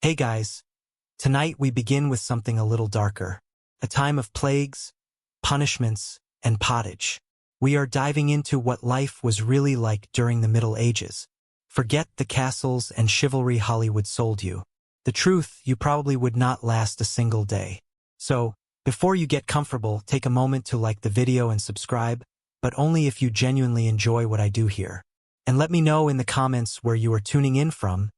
Hey guys, tonight we begin with something a little darker. A time of plagues, punishments, and pottage. We are diving into what life was really like during the Middle Ages. Forget the castles and chivalry Hollywood sold you. The truth, you probably would not last a single day. So, before you get comfortable, take a moment to like the video and subscribe, but only if you genuinely enjoy what I do here. And let me know in the comments where you are tuning in from,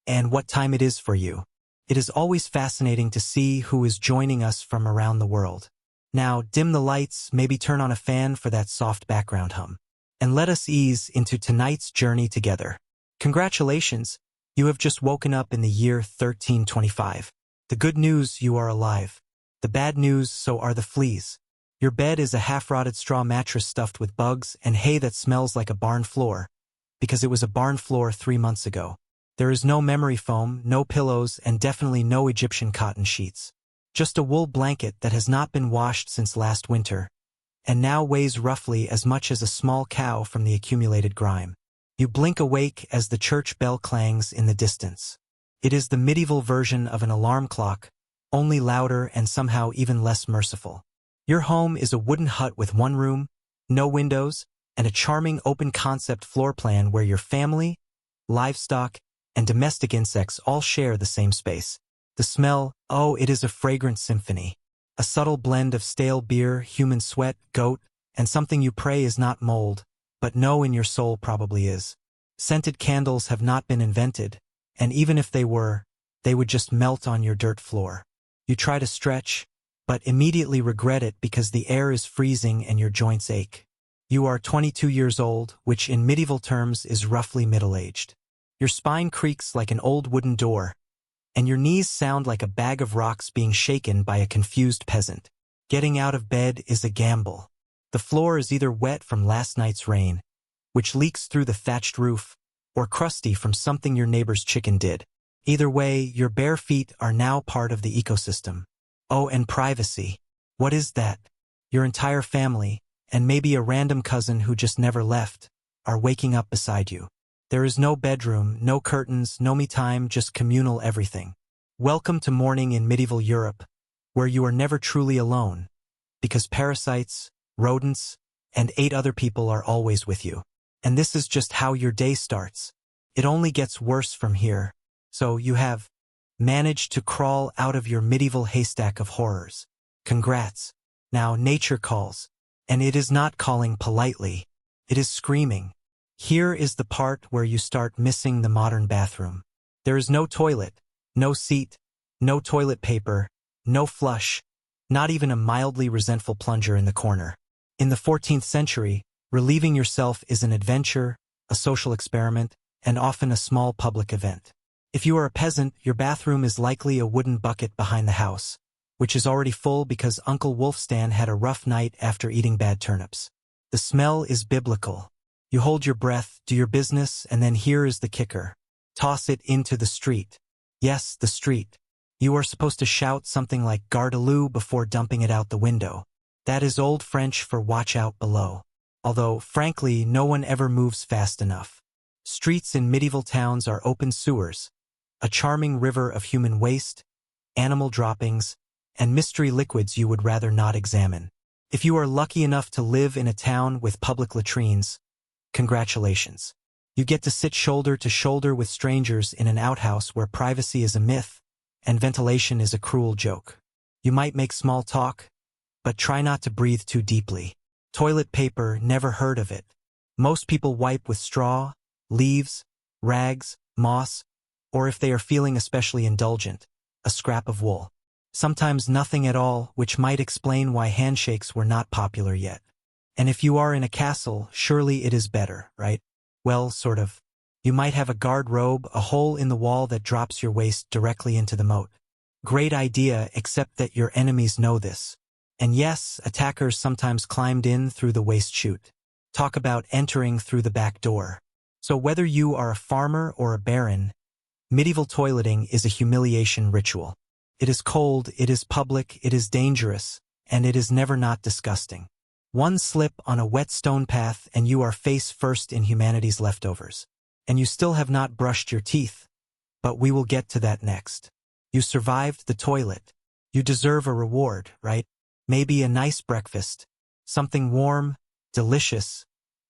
and what time it is for you. It is always fascinating to see who is joining us from around the world. Now, dim the lights, maybe turn on a fan for that soft background hum. And let us ease into tonight's journey together. Congratulations, you have just woken up in the year 1325. The good news, you are alive. The bad news, so are the fleas. Your bed is a half-rotted straw mattress stuffed with bugs and hay that smells like a barn floor, because it was a barn floor 3 months ago. There is no memory foam, no pillows, and definitely no Egyptian cotton sheets. Just a wool blanket that has not been washed since last winter, and now weighs roughly as much as a small cow from the accumulated grime. You blink awake as the church bell clangs in the distance. It is the medieval version of an alarm clock, only louder and somehow even less merciful. Your home is a wooden hut with one room, no windows, and a charming open-concept floor plan where your family, livestock, and domestic insects all share the same space. The smell, oh, it is a fragrant symphony. A subtle blend of stale beer, human sweat, goat, and something you pray is not mold, but know in your soul probably is. Scented candles have not been invented, and even if they were, they would just melt on your dirt floor. You try to stretch, but immediately regret it because the air is freezing and your joints ache. You are 22 years old, which in medieval terms is roughly middle-aged. Your spine creaks like an old wooden door, and your knees sound like a bag of rocks being shaken by a confused peasant. Getting out of bed is a gamble. The floor is either wet from last night's rain, which leaks through the thatched roof, or crusty from something your neighbor's chicken did. Either way, your bare feet are now part of the ecosystem. Oh, and privacy. What is that? Your entire family, and maybe a random cousin who just never left, are waking up beside you. There is no bedroom, no curtains, no me time, just communal everything. Welcome to morning in medieval Europe, where you are never truly alone, because parasites, rodents, and 8 other people are always with you. And this is just how your day starts. It only gets worse from here. So you have managed to crawl out of your medieval haystack of horrors. Congrats. Now nature calls, and it is not calling politely. It is screaming. Here is the part where you start missing the modern bathroom. There is no toilet, no seat, no toilet paper, no flush, not even a mildly resentful plunger in the corner. In the 14th century, relieving yourself is an adventure, a social experiment, and often a small public event. If you are a peasant, your bathroom is likely a wooden bucket behind the house, which is already full because Uncle Wolfstan had a rough night after eating bad turnips. The smell is biblical. You hold your breath, do your business, and then here is the kicker. Toss it into the street. Yes, the street. You are supposed to shout something like Garde-à-vous before dumping it out the window. That is Old French for watch out below. Although, frankly, no one ever moves fast enough. Streets in medieval towns are open sewers, a charming river of human waste, animal droppings, and mystery liquids you would rather not examine. If you are lucky enough to live in a town with public latrines, congratulations. You get to sit shoulder to shoulder with strangers in an outhouse where privacy is a myth and ventilation is a cruel joke. You might make small talk, but try not to breathe too deeply. Toilet paper, never heard of it. Most people wipe with straw, leaves, rags, moss, or if they are feeling especially indulgent, a scrap of wool. Sometimes nothing at all, which might explain why handshakes were not popular yet. And if you are in a castle, surely it is better, right? Well, sort of. You might have a guard robe, a hole in the wall that drops your waist directly into the moat. Great idea, except that your enemies know this. And yes, attackers sometimes climbed in through the waist chute. Talk about entering through the back door. So whether you are a farmer or a baron, medieval toileting is a humiliation ritual. It is cold, it is public, it is dangerous, and it is never not disgusting. One slip on a wet stone path and you are face first in humanity's leftovers. And you still have not brushed your teeth. But we will get to that next. You survived the toilet. You deserve a reward, right? Maybe a nice breakfast. Something warm, delicious,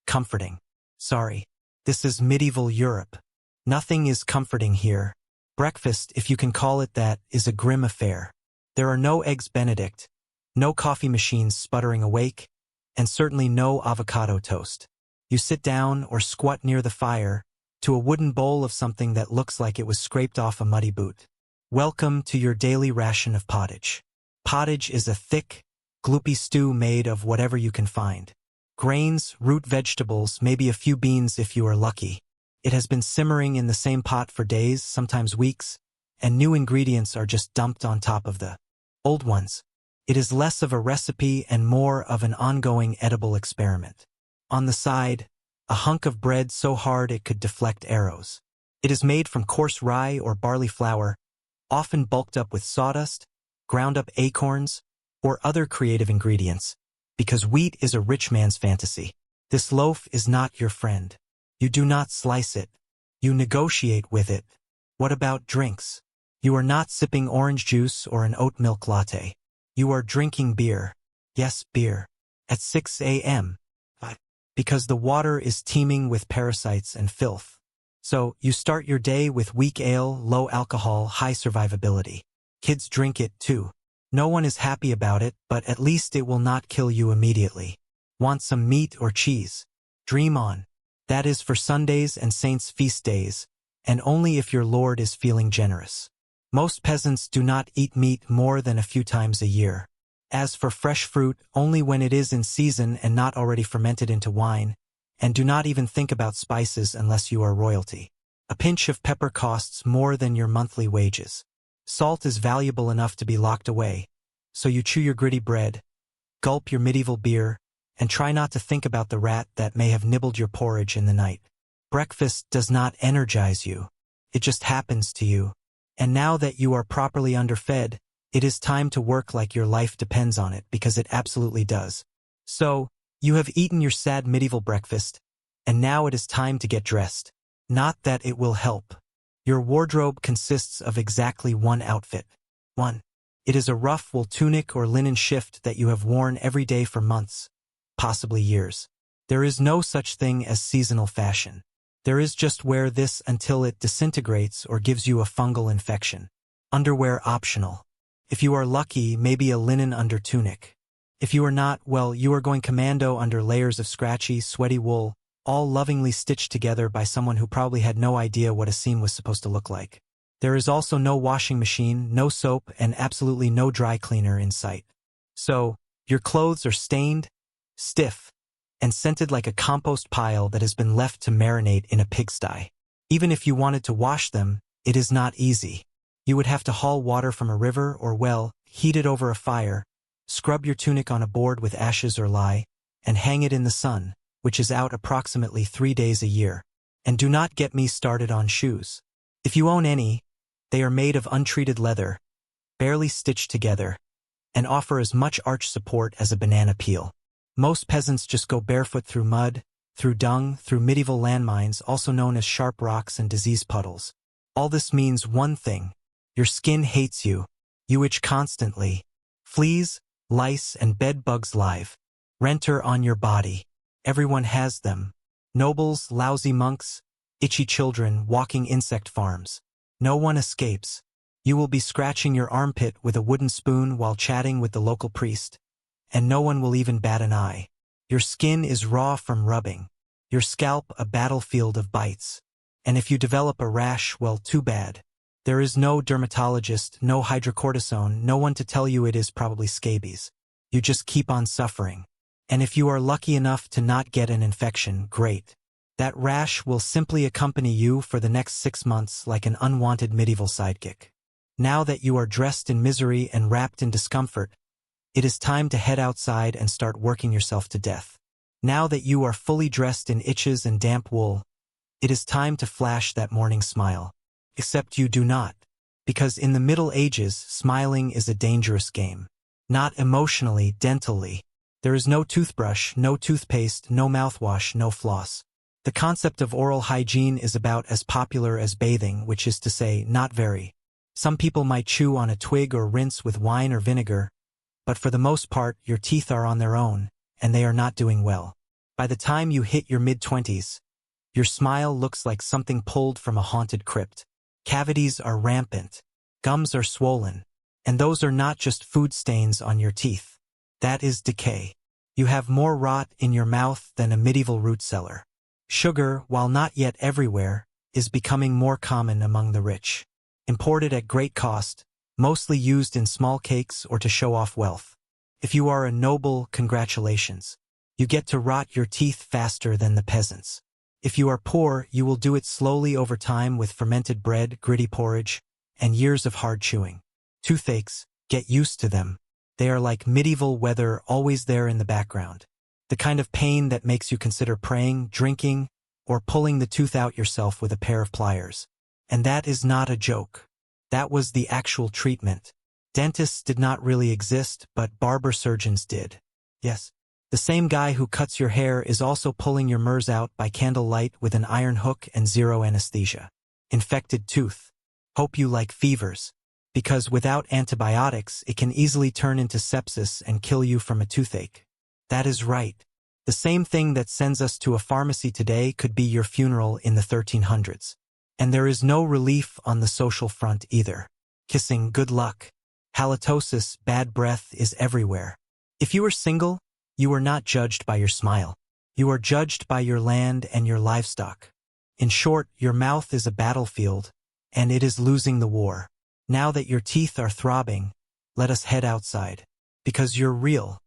comforting. Sorry, this is medieval Europe. Nothing is comforting here. Breakfast, if you can call it that, is a grim affair. There are no eggs Benedict, no coffee machines sputtering awake, and certainly no avocado toast. You sit down or squat near the fire to a wooden bowl of something that looks like it was scraped off a muddy boot. Welcome to your daily ration of pottage. Pottage is a thick, gloopy stew made of whatever you can find. Grains, root vegetables, maybe a few beans if you are lucky. It has been simmering in the same pot for days, sometimes weeks, and new ingredients are just dumped on top of the old ones. It is less of a recipe and more of an ongoing edible experiment. On the side, a hunk of bread so hard it could deflect arrows. It is made from coarse rye or barley flour, often bulked up with sawdust, ground up acorns, or other creative ingredients, because wheat is a rich man's fantasy. This loaf is not your friend. You do not slice it. You negotiate with it. What about drinks? You are not sipping orange juice or an oat milk latte. You are drinking beer. Yes, beer. At 6 a.m. Because the water is teeming with parasites and filth. So, you start your day with weak ale, low alcohol, high survivability. Kids drink it too. No one is happy about it, but at least it will not kill you immediately. Want some meat or cheese? Dream on. That is for Sundays and saints' feast days, and only if your Lord is feeling generous. Most peasants do not eat meat more than a few times a year. As for fresh fruit, only when it is in season and not already fermented into wine, and do not even think about spices unless you are royalty. A pinch of pepper costs more than your monthly wages. Salt is valuable enough to be locked away, so you chew your gritty bread, gulp your medieval beer, and try not to think about the rat that may have nibbled your porridge in the night. Breakfast does not energize you. It just happens to you. And now that you are properly underfed, it is time to work like your life depends on it, because it absolutely does. So, you have eaten your sad medieval breakfast, and now it is time to get dressed. Not that it will help. Your wardrobe consists of exactly one outfit. 1. It is a rough wool tunic or linen shift that you have worn every day for months, possibly years. There is no such thing as seasonal fashion. There is just wear this until it disintegrates or gives you a fungal infection. Underwear optional. If you are lucky, maybe a linen under tunic. If you are not, well, you are going commando under layers of scratchy, sweaty wool, all lovingly stitched together by someone who probably had no idea what a seam was supposed to look like. There is also no washing machine, no soap, and absolutely no dry cleaner in sight. So, your clothes are stained, stiff, and scented like a compost pile that has been left to marinate in a pigsty. Even if you wanted to wash them, it is not easy. You would have to haul water from a river or well, heat it over a fire, scrub your tunic on a board with ashes or lye, and hang it in the sun, which is out approximately 3 days a year. And do not get me started on shoes. If you own any, they are made of untreated leather, barely stitched together, and offer as much arch support as a banana peel. Most peasants just go barefoot through mud, through dung, through medieval landmines, also known as sharp rocks and disease puddles. All this means one thing. Your skin hates you. You itch constantly. Fleas, lice, and bed bugs live. Renter on your body. Everyone has them. Nobles, lousy monks, itchy children, walking insect farms. No one escapes. You will be scratching your armpit with a wooden spoon while chatting with the local priest, and no one will even bat an eye. Your skin is raw from rubbing. Your scalp a battlefield of bites. And if you develop a rash, well, too bad. There is no dermatologist, no hydrocortisone, no one to tell you it is probably scabies. You just keep on suffering. And if you are lucky enough to not get an infection, great. That rash will simply accompany you for the next 6 months like an unwanted medieval sidekick. Now that you are dressed in misery and wrapped in discomfort, it is time to head outside and start working yourself to death. Now that you are fully dressed in itches and damp wool, it is time to flash that morning smile. Except you do not. Because in the Middle Ages, smiling is a dangerous game. Not emotionally, dentally. There is no toothbrush, no toothpaste, no mouthwash, no floss. The concept of oral hygiene is about as popular as bathing, which is to say, not very. Some people might chew on a twig or rinse with wine or vinegar, but for the most part, your teeth are on their own, and they are not doing well. By the time you hit your mid-20s, your smile looks like something pulled from a haunted crypt. Cavities are rampant, gums are swollen, and those are not just food stains on your teeth. That is decay. You have more rot in your mouth than a medieval root cellar. Sugar, while not yet everywhere, is becoming more common among the rich. Imported at great cost, mostly used in small cakes or to show off wealth. If you are a noble, congratulations. You get to rot your teeth faster than the peasants. If you are poor, you will do it slowly over time with fermented bread, gritty porridge, and years of hard chewing. Toothaches, get used to them. They are like medieval weather, always there in the background. The kind of pain that makes you consider praying, drinking, or pulling the tooth out yourself with a pair of pliers. And that is not a joke. That was the actual treatment. Dentists did not really exist, but barber surgeons did. Yes. The same guy who cuts your hair is also pulling your murs out by candlelight with an iron hook and zero anesthesia. Infected tooth. Hope you like fevers. Because without antibiotics, it can easily turn into sepsis and kill you from a toothache. That is right. The same thing that sends us to a pharmacy today could be your funeral in the 1300s. And there is no relief on the social front either. Kissing, good luck. Halitosis, bad breath, is everywhere. If you are single, you are not judged by your smile. You are judged by your land and your livestock. In short, your mouth is a battlefield, and it is losing the war. Now that your teeth are throbbing, let us head outside. Because your real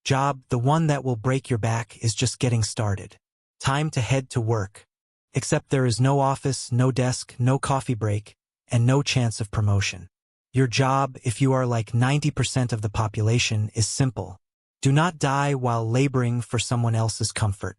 job, the one that will break your back, is just getting started. Time to head to work. Except there is no office, no desk, no coffee break, and no chance of promotion. Your job, if you are like 90% of the population, is simple. Do not die while laboring for someone else's comfort.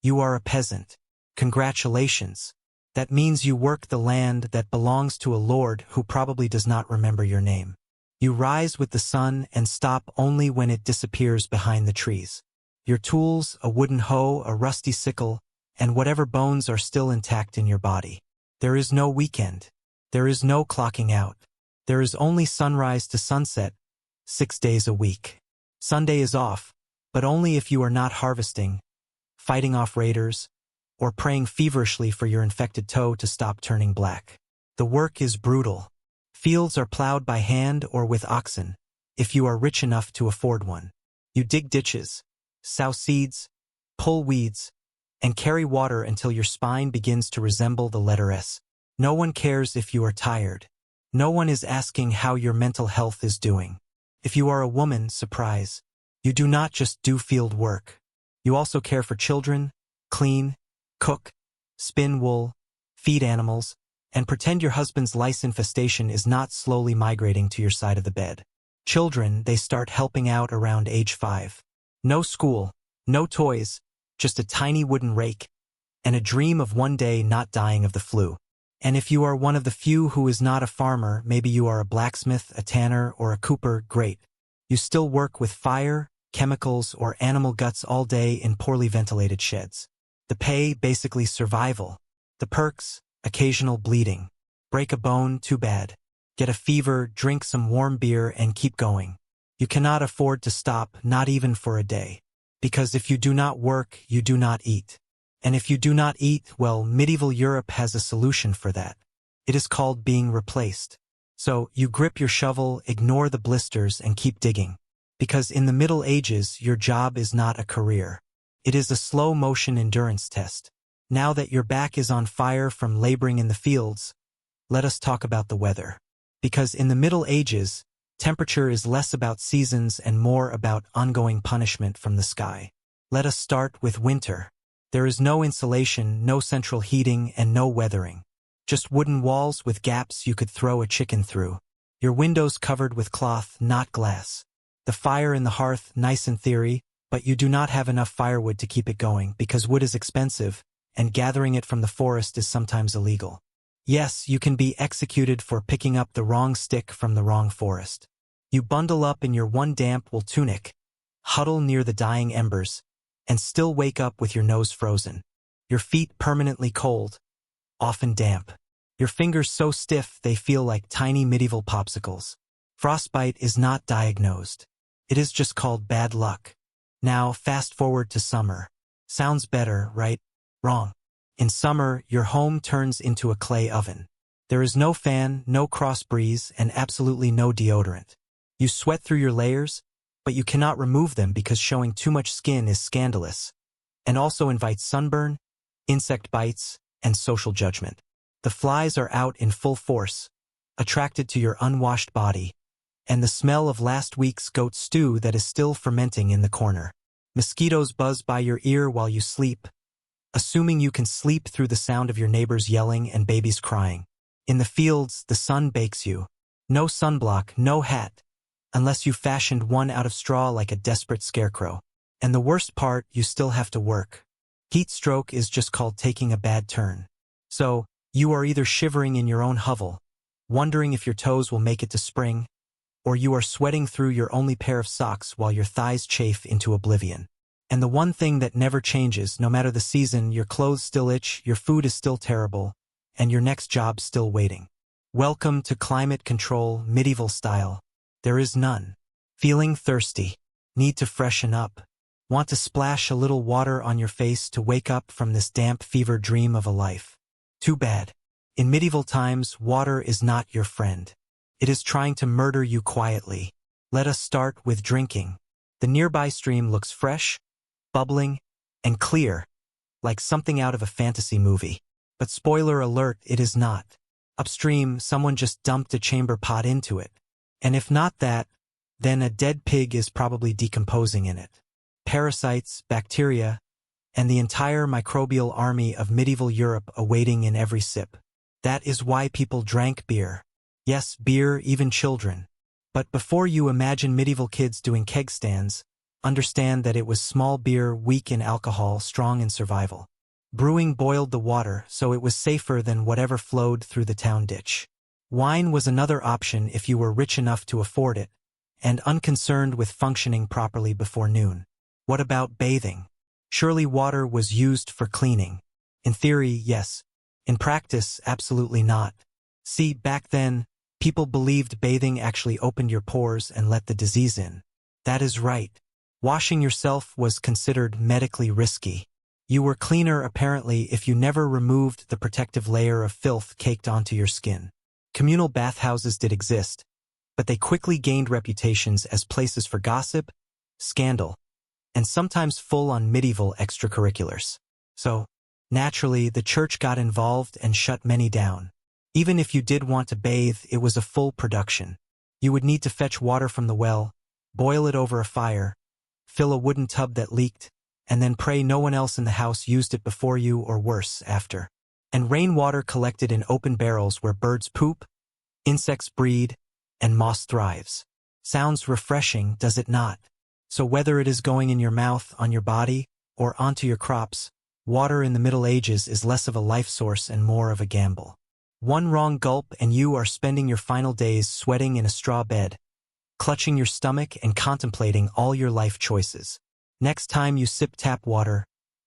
You are a peasant. Congratulations. That means you work the land that belongs to a lord who probably does not remember your name. You rise with the sun and stop only when it disappears behind the trees. Your tools, a wooden hoe, a rusty sickle, and whatever bones are still intact in your body. There is no weekend. There is no clocking out. There is only sunrise to sunset, 6 days a week. Sunday is off, but only if you are not harvesting, fighting off raiders, or praying feverishly for your infected toe to stop turning black. The work is brutal. Fields are plowed by hand or with oxen, if you are rich enough to afford one. You dig ditches, sow seeds, pull weeds, and carry water until your spine begins to resemble the letter S. No one cares if you are tired. No one is asking how your mental health is doing. If you are a woman, surprise. You do not just do field work. You also care for children, clean, cook, spin wool, feed animals, and pretend your husband's lice infestation is not slowly migrating to your side of the bed. Children, they start helping out around age 5. No school, no toys, just a tiny wooden rake, and a dream of one day not dying of the flu. And if you are one of the few who is not a farmer, maybe you are a blacksmith, a tanner, or a cooper, great. You still work with fire, chemicals, or animal guts all day in poorly ventilated sheds. The pay, basically survival. The perks, occasional bleeding. Break a bone, too bad. Get a fever, drink some warm beer, and keep going. You cannot afford to stop, not even for a day. Because if you do not work, you do not eat. And if you do not eat, well, medieval Europe has a solution for that. It is called being replaced. So, you grip your shovel, ignore the blisters, and keep digging. Because in the Middle Ages, your job is not a career. It is a slow-motion endurance test. Now that your back is on fire from laboring in the fields, let us talk about the weather. Because in the Middle Ages, temperature is less about seasons and more about ongoing punishment from the sky. Let us start with winter. There is no insulation, no central heating, and no weathering. Just wooden walls with gaps you could throw a chicken through. Your windows covered with cloth, not glass. The fire in the hearth, nice in theory, but you do not have enough firewood to keep it going because wood is expensive, and gathering it from the forest is sometimes illegal. Yes, you can be executed for picking up the wrong stick from the wrong forest. You bundle up in your one damp wool tunic, huddle near the dying embers, and still wake up with your nose frozen. Your feet permanently cold, often damp. Your fingers so stiff they feel like tiny medieval popsicles. Frostbite is not diagnosed. It is just called bad luck. Now, fast forward to summer. Sounds better, right? Wrong. In summer, your home turns into a clay oven. There is no fan, no cross breeze, and absolutely no deodorant. You sweat through your layers, but you cannot remove them because showing too much skin is scandalous, and also invites sunburn, insect bites, and social judgment. The flies are out in full force, attracted to your unwashed body, and the smell of last week's goat stew that is still fermenting in the corner. Mosquitoes buzz by your ear while you sleep, assuming you can sleep through the sound of your neighbors yelling and babies crying. In the fields, the sun bakes you. No sunblock, no hat, unless you fashioned one out of straw like a desperate scarecrow. And the worst part, you still have to work. Heat stroke is just called taking a bad turn. So, you are either shivering in your own hovel, wondering if your toes will make it to spring, or you are sweating through your only pair of socks while your thighs chafe into oblivion. And the one thing that never changes, no matter the season, your clothes still itch, your food is still terrible, and your next job's still waiting. Welcome to climate control, medieval style. There is none. Feeling thirsty. Need to freshen up. Want to splash a little water on your face to wake up from this damp fever dream of a life. Too bad. In medieval times, water is not your friend. It is trying to murder you quietly. Let us start with drinking. The nearby stream looks fresh, bubbling, and clear, like something out of a fantasy movie. But spoiler alert, it is not. Upstream, someone just dumped a chamber pot into it. And if not that, then a dead pig is probably decomposing in it. Parasites, bacteria, and the entire microbial army of medieval Europe awaiting in every sip. That is why people drank beer. Yes, beer, even children. But before you imagine medieval kids doing keg stands, understand that it was small beer, weak in alcohol, strong in survival. Brewing boiled the water, so it was safer than whatever flowed through the town ditch. Wine was another option if you were rich enough to afford it, and unconcerned with functioning properly before noon. What about bathing? Surely water was used for cleaning. In theory, yes. In practice, absolutely not. See, back then, people believed bathing actually opened your pores and let the disease in. That is right. Washing yourself was considered medically risky. You were cleaner apparently if you never removed the protective layer of filth caked onto your skin. Communal bathhouses did exist, but they quickly gained reputations as places for gossip, scandal, and sometimes full-on medieval extracurriculars. So, naturally, the church got involved and shut many down. Even if you did want to bathe, it was a full production. You would need to fetch water from the well, boil it over a fire, fill a wooden tub that leaked, and then pray no one else in the house used it before you or worse, after. And rainwater collected in open barrels where birds poop, insects breed, and moss thrives. Sounds refreshing, does it not? So whether it is going in your mouth, on your body, or onto your crops, water in the Middle Ages is less of a life source and more of a gamble. One wrong gulp and you are spending your final days sweating in a straw bed, clutching your stomach and contemplating all your life choices. Next time you sip tap water,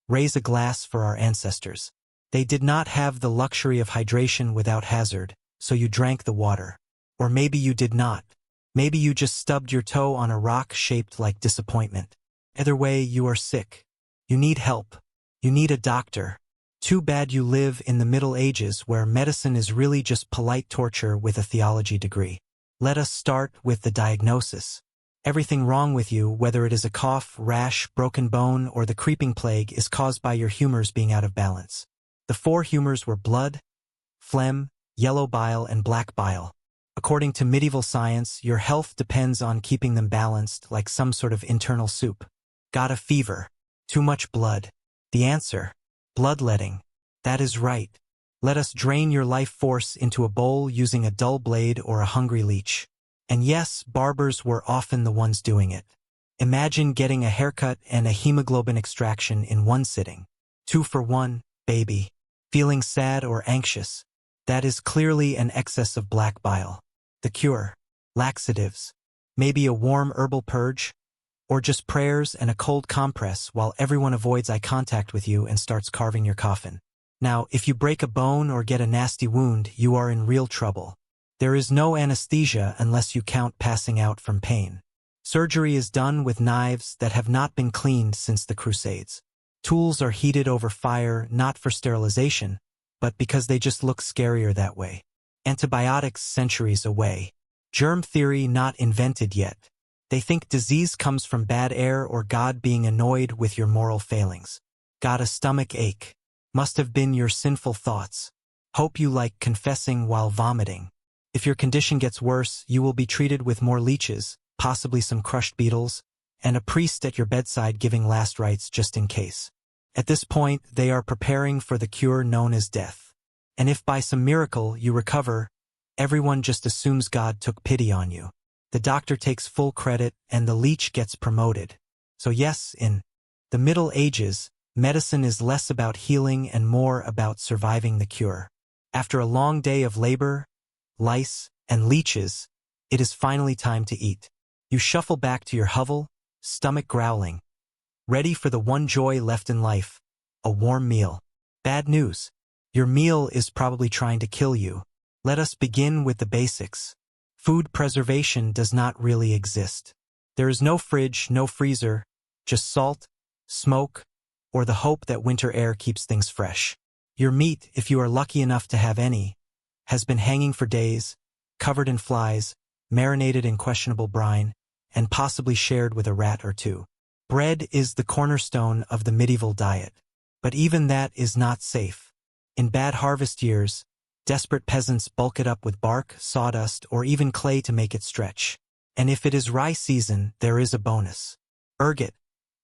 raise a glass for our ancestors. They did not have the luxury of hydration without hazard, so you drank the water. Or maybe you did not. Maybe you just stubbed your toe on a rock shaped like disappointment. Either way, you are sick. You need help. You need a doctor. Too bad you live in the Middle Ages where medicine is really just polite torture with a theology degree. Let us start with the diagnosis. Everything wrong with you, whether it is a cough, rash, broken bone, or the creeping plague, is caused by your humors being out of balance. The four humors were blood, phlegm, yellow bile, and black bile. According to medieval science, your health depends on keeping them balanced like some sort of internal soup. Got a fever? Too much blood? The answer? Bloodletting. That is right. Let us drain your life force into a bowl using a dull blade or a hungry leech. And yes, barbers were often the ones doing it. Imagine getting a haircut and a hemoglobin extraction in one sitting. 2 for 1, baby. Feeling sad or anxious? That is clearly an excess of black bile. The cure? Laxatives. Maybe a warm herbal purge? Or just prayers and a cold compress while everyone avoids eye contact with you and starts carving your coffin. Now, if you break a bone or get a nasty wound, you are in real trouble. There is no anesthesia unless you count passing out from pain. Surgery is done with knives that have not been cleaned since the Crusades. Tools are heated over fire not for sterilization, but because they just look scarier that way. Antibiotics centuries away. Germ theory not invented yet. They think disease comes from bad air or God being annoyed with your moral failings. Got a stomach ache. Must have been your sinful thoughts. Hope you like confessing while vomiting. If your condition gets worse, you will be treated with more leeches, possibly some crushed beetles, and a priest at your bedside giving last rites just in case. At this point, they are preparing for the cure known as death. And if by some miracle you recover, everyone just assumes God took pity on you. The doctor takes full credit and the leech gets promoted. So yes, in the Middle Ages, medicine is less about healing and more about surviving the cure. After a long day of labor, lice, and leeches, it is finally time to eat. You shuffle back to your hovel, stomach growling, ready for the one joy left in life, a warm meal. Bad news. Your meal is probably trying to kill you. Let us begin with the basics. Food preservation does not really exist. There is no fridge, no freezer, just salt, smoke, or the hope that winter air keeps things fresh. Your meat, if you are lucky enough to have any, has been hanging for days, covered in flies, marinated in questionable brine, and possibly shared with a rat or two. Bread is the cornerstone of the medieval diet. But even that is not safe. In bad harvest years, desperate peasants bulk it up with bark, sawdust, or even clay to make it stretch. And if it is rye season, there is a bonus. Ergot,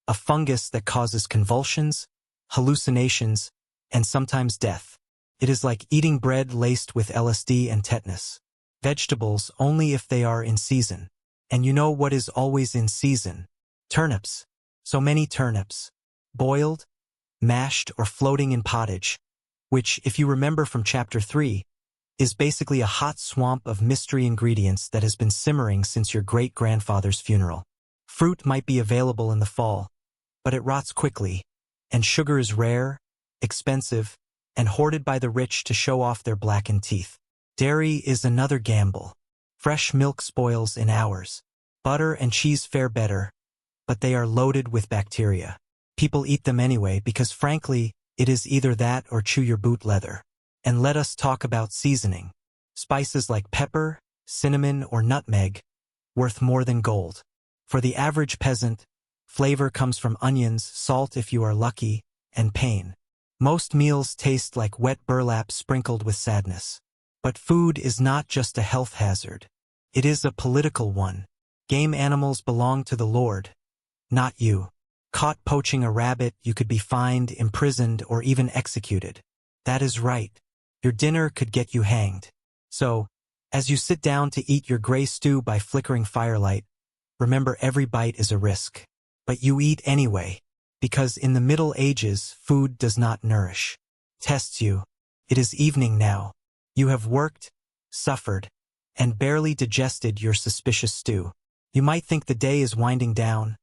a fungus that causes convulsions, hallucinations, and sometimes death. It is like eating bread laced with LSD and tetanus. Vegetables only if they are in season. And you know what is always in season? Turnips. So many turnips. Boiled, mashed, or floating in pottage, which, if you remember from Chapter 3, is basically a hot swamp of mystery ingredients that has been simmering since your great-grandfather's funeral. Fruit might be available in the fall, but it rots quickly, and sugar is rare, expensive, and hoarded by the rich to show off their blackened teeth. Dairy is another gamble. Fresh milk spoils in hours. Butter and cheese fare better, but they are loaded with bacteria. People eat them anyway because, frankly, it is either that or chew your boot leather. And let us talk about seasoning. Spices like pepper, cinnamon, or nutmeg, worth more than gold. For the average peasant, flavor comes from onions, salt if you are lucky, and pain. Most meals taste like wet burlap sprinkled with sadness. But food is not just a health hazard. It is a political one. Game animals belong to the Lord, not you. Caught poaching a rabbit, you could be fined, imprisoned, or even executed. That is right. Your dinner could get you hanged. So, as you sit down to eat your gray stew by flickering firelight, remember every bite is a risk. But you eat anyway, because in the Middle Ages, food does not nourish. Tests you. It is evening now. You have worked, suffered, and barely digested your suspicious stew. You might think the day is winding down,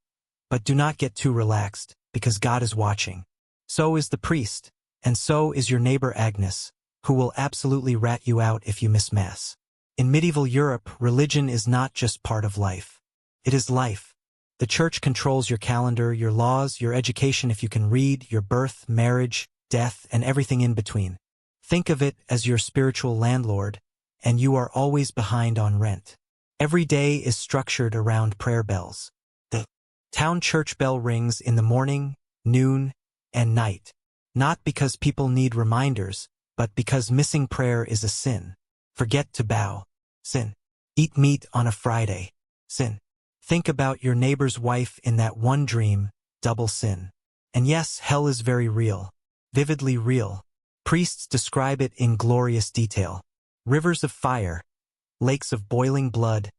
but do not get too relaxed, because God is watching. So is the priest, and so is your neighbor Agnes, who will absolutely rat you out if you miss Mass. In medieval Europe, religion is not just part of life. It is life. The church controls your calendar, your laws, your education if you can read, your birth, marriage, death, and everything in between. Think of it as your spiritual landlord, and you are always behind on rent. Every day is structured around prayer bells. The town church bell rings in the morning, noon, and night. Not because people need reminders, but because missing prayer is a sin. Forget to bow. Sin. Eat meat on a Friday. Sin. Think about your neighbor's wife in that one dream. Double sin. And yes, hell is very real. Vividly real. Priests describe it in glorious detail. Rivers of fire, lakes of boiling blood,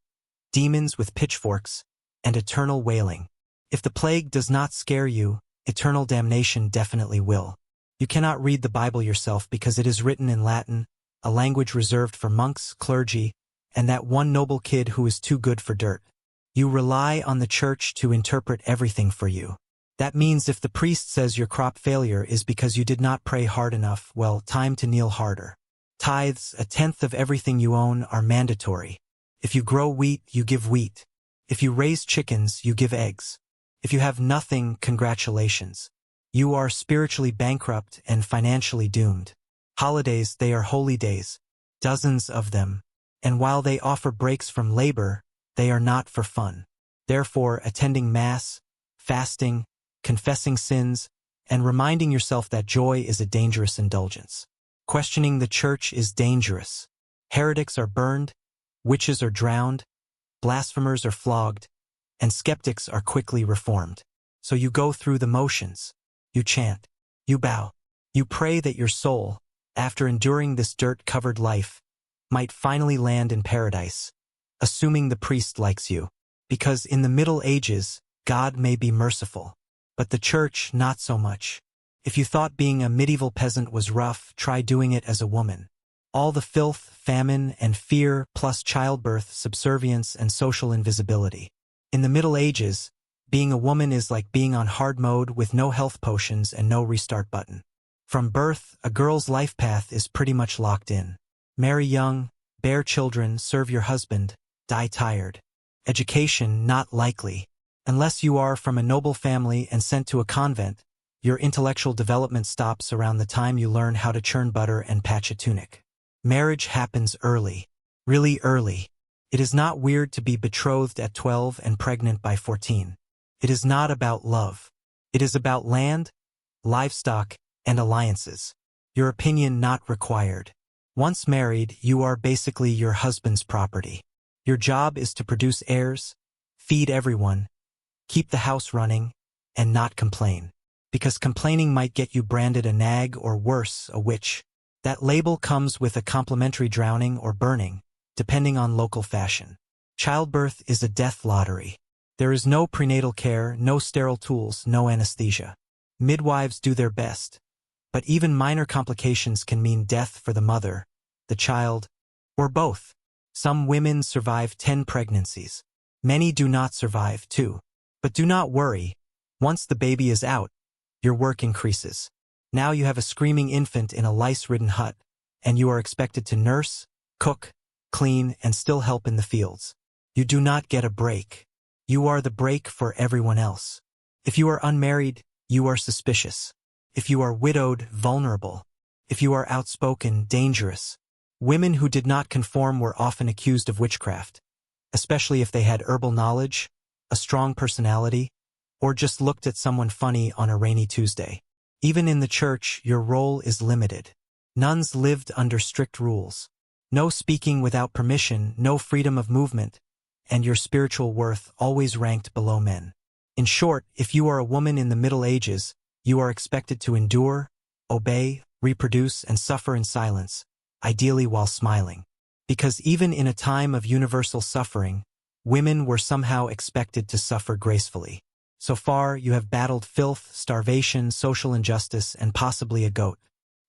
demons with pitchforks, and eternal wailing. If the plague does not scare you, eternal damnation definitely will. You cannot read the Bible yourself because it is written in Latin, a language reserved for monks, clergy, and that one noble kid who is too good for dirt. You rely on the church to interpret everything for you. That means if the priest says your crop failure is because you did not pray hard enough, well, time to kneel harder. Tithes, a tenth of everything you own, are mandatory. If you grow wheat, you give wheat. If you raise chickens, you give eggs. If you have nothing, congratulations. You are spiritually bankrupt and financially doomed. Holidays, they are holy days. Dozens of them. And while they offer breaks from labor, they are not for fun. Therefore, attending Mass, fasting, confessing sins, and reminding yourself that joy is a dangerous indulgence. Questioning the church is dangerous. Heretics are burned, witches are drowned, blasphemers are flogged, and skeptics are quickly reformed. So you go through the motions. You chant. You bow. You pray that your soul, after enduring this dirt-covered life, might finally land in paradise, assuming the priest likes you. Because in the Middle Ages, God may be merciful, but the church not so much. If you thought being a medieval peasant was rough, try doing it as a woman. All the filth, famine, and fear, plus childbirth, subservience, and social invisibility. In the Middle Ages, being a woman is like being on hard mode with no health potions and no restart button. From birth, a girl's life path is pretty much locked in. Marry young, bear children, serve your husband, die tired. Education not likely. Unless you are from a noble family and sent to a convent, your intellectual development stops around the time you learn how to churn butter and patch a tunic. Marriage happens early. Really early. It is not weird to be betrothed at 12 and pregnant by 14. It is not about love. It is about land, livestock, and alliances. Your opinion not required. Once married, you are basically your husband's property. Your job is to produce heirs, feed everyone, keep the house running, and not complain. Because complaining might get you branded a nag or worse, a witch. That label comes with a complimentary drowning or burning, depending on local fashion. Childbirth is a death lottery. There is no prenatal care, no sterile tools, no anesthesia. Midwives do their best, but even minor complications can mean death for the mother, the child, or both. Some women survive 10 pregnancies. Many do not survive 2. But do not worry. Once the baby is out, your work increases. Now you have a screaming infant in a lice-ridden hut, and you are expected to nurse, cook, clean, and still help in the fields. You do not get a break. You are the break for everyone else. If you are unmarried, you are suspicious. If you are widowed, vulnerable. If you are outspoken, dangerous. Women who did not conform were often accused of witchcraft, especially if they had herbal knowledge, a strong personality, or just looked at someone funny on a rainy Tuesday. Even in the church, your role is limited. Nuns lived under strict rules. No speaking without permission, no freedom of movement, and your spiritual worth always ranked below men. In short, if you are a woman in the Middle Ages, you are expected to endure, obey, reproduce, and suffer in silence, ideally while smiling. Because even in a time of universal suffering, women were somehow expected to suffer gracefully. So far, you have battled filth, starvation, social injustice, and possibly a goat.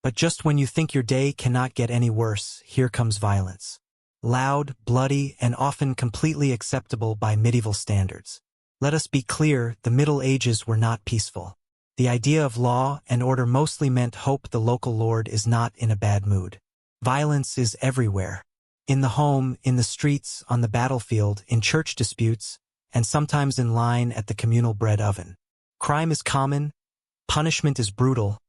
But just when you think your day cannot get any worse, here comes violence. Loud, bloody, and often completely acceptable by medieval standards. Let us be clear, the Middle Ages were not peaceful. The idea of law and order mostly meant hope the local lord is not in a bad mood. Violence is everywhere. In the home, in the streets, on the battlefield, in church disputes, and sometimes in line at the communal bread oven. Crime is common, punishment is brutal,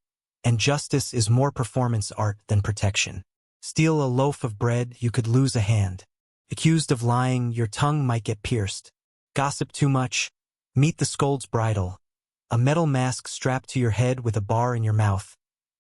and justice is more performance art than protection. Steal a loaf of bread, you could lose a hand. Accused of lying, your tongue might get pierced. Gossip too much, meet the scold's bridle. A metal mask strapped to your head with a bar in your mouth.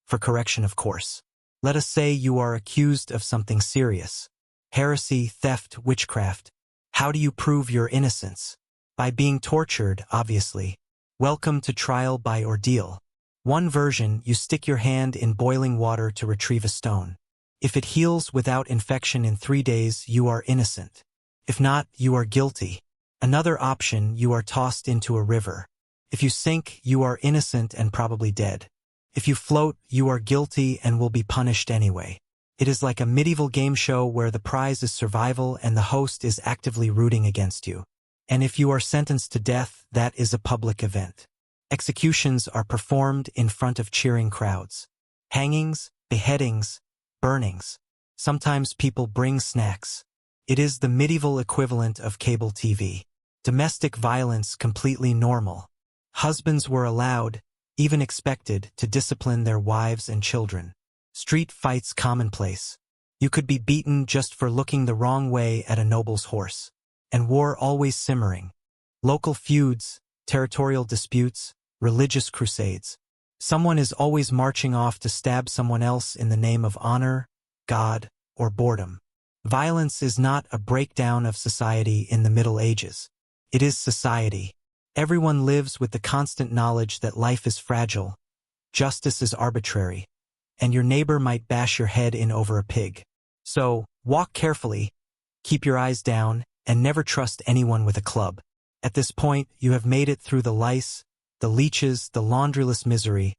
For correction, of course. Let us say you are accused of something serious. Heresy, theft, witchcraft. How do you prove your innocence? By being tortured, obviously. Welcome to trial by ordeal. One version, you stick your hand in boiling water to retrieve a stone. If it heals without infection in 3 days, you are innocent. If not, you are guilty. Another option, you are tossed into a river. If you sink, you are innocent and probably dead. If you float, you are guilty and will be punished anyway. It is like a medieval game show where the prize is survival and the host is actively rooting against you. And if you are sentenced to death, that is a public event. Executions are performed in front of cheering crowds. Hangings, beheadings, burnings. Sometimes people bring snacks. It is the medieval equivalent of cable TV. Domestic violence completely normal. Husbands were allowed, even expected, to discipline their wives and children. Street fights commonplace. You could be beaten just for looking the wrong way at a noble's horse. And war always simmering. Local feuds, territorial disputes, religious crusades. Someone is always marching off to stab someone else in the name of honor, God, or boredom. Violence is not a breakdown of society in the Middle Ages. It is society. Everyone lives with the constant knowledge that life is fragile, justice is arbitrary, and your neighbor might bash your head in over a pig. So, walk carefully, keep your eyes down, and never trust anyone with a club. At this point, you have made it through the lice, the leeches, the laundryless misery,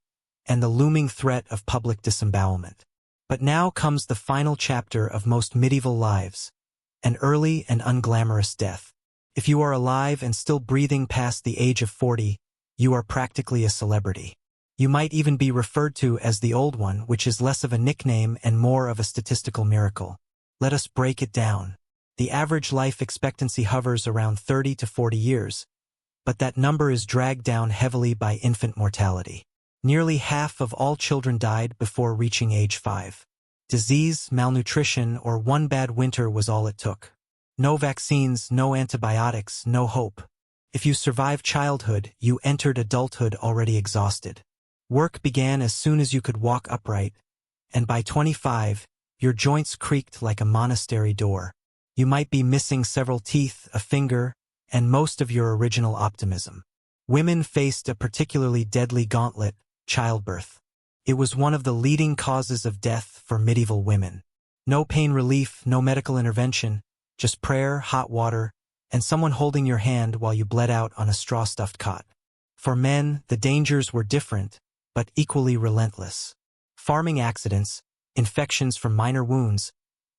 and the looming threat of public disembowelment. But now comes the final chapter of most medieval lives, an early and unglamorous death. If you are alive and still breathing past the age of 40, you are practically a celebrity. You might even be referred to as the Old One, which is less of a nickname and more of a statistical miracle. Let us break it down. The average life expectancy hovers around 30 to 40 years, but that number is dragged down heavily by infant mortality. Nearly half of all children died before reaching age 5. Disease, malnutrition, or one bad winter was all it took. No vaccines, no antibiotics, no hope. If you survived childhood, you entered adulthood already exhausted. Work began as soon as you could walk upright, and by 25, your joints creaked like a monastery door. You might be missing several teeth, a finger, and most of your original optimism. Women faced a particularly deadly gauntlet, childbirth. It was one of the leading causes of death for medieval women. No pain relief, no medical intervention, just prayer, hot water, and someone holding your hand while you bled out on a straw-stuffed cot. For men, the dangers were different, but equally relentless. Farming accidents, infections from minor wounds,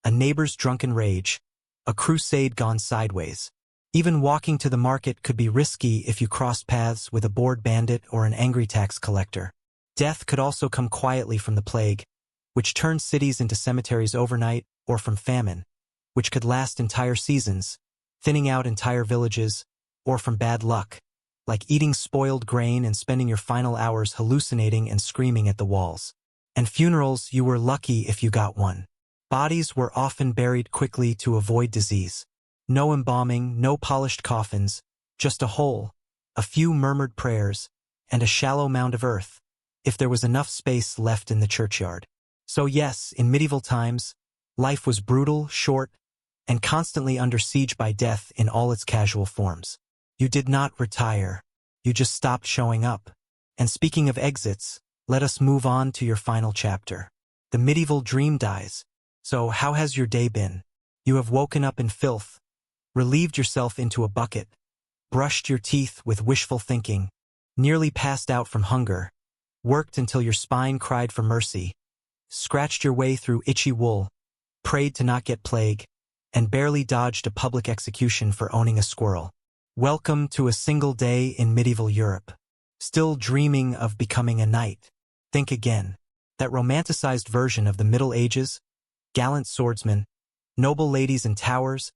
a neighbor's drunken rage, a crusade gone sideways. Even walking to the market could be risky if you crossed paths with a bored bandit or an angry tax collector. Death could also come quietly from the plague, which turned cities into cemeteries overnight, or from famine, which could last entire seasons, thinning out entire villages, or from bad luck, like eating spoiled grain and spending your final hours hallucinating and screaming at the walls. And funerals, you were lucky if you got one. Bodies were often buried quickly to avoid disease. No embalming, no polished coffins, just a hole, a few murmured prayers, and a shallow mound of earth, if there was enough space left in the churchyard. So yes, in medieval times, life was brutal, short, and constantly under siege by death in all its casual forms. You did not retire. You just stopped showing up. And speaking of exits, let us move on to your final chapter. The medieval dream dies. So how has your day been? You have woken up in filth, relieved yourself into a bucket, brushed your teeth with wishful thinking, nearly passed out from hunger, worked until your spine cried for mercy, scratched your way through itchy wool, prayed to not get plague, and barely dodged a public execution for owning a squirrel. Welcome to a single day in medieval Europe. Still dreaming of becoming a knight? Think again. That romanticized version of the Middle Ages, gallant swordsmen, noble ladies in towers,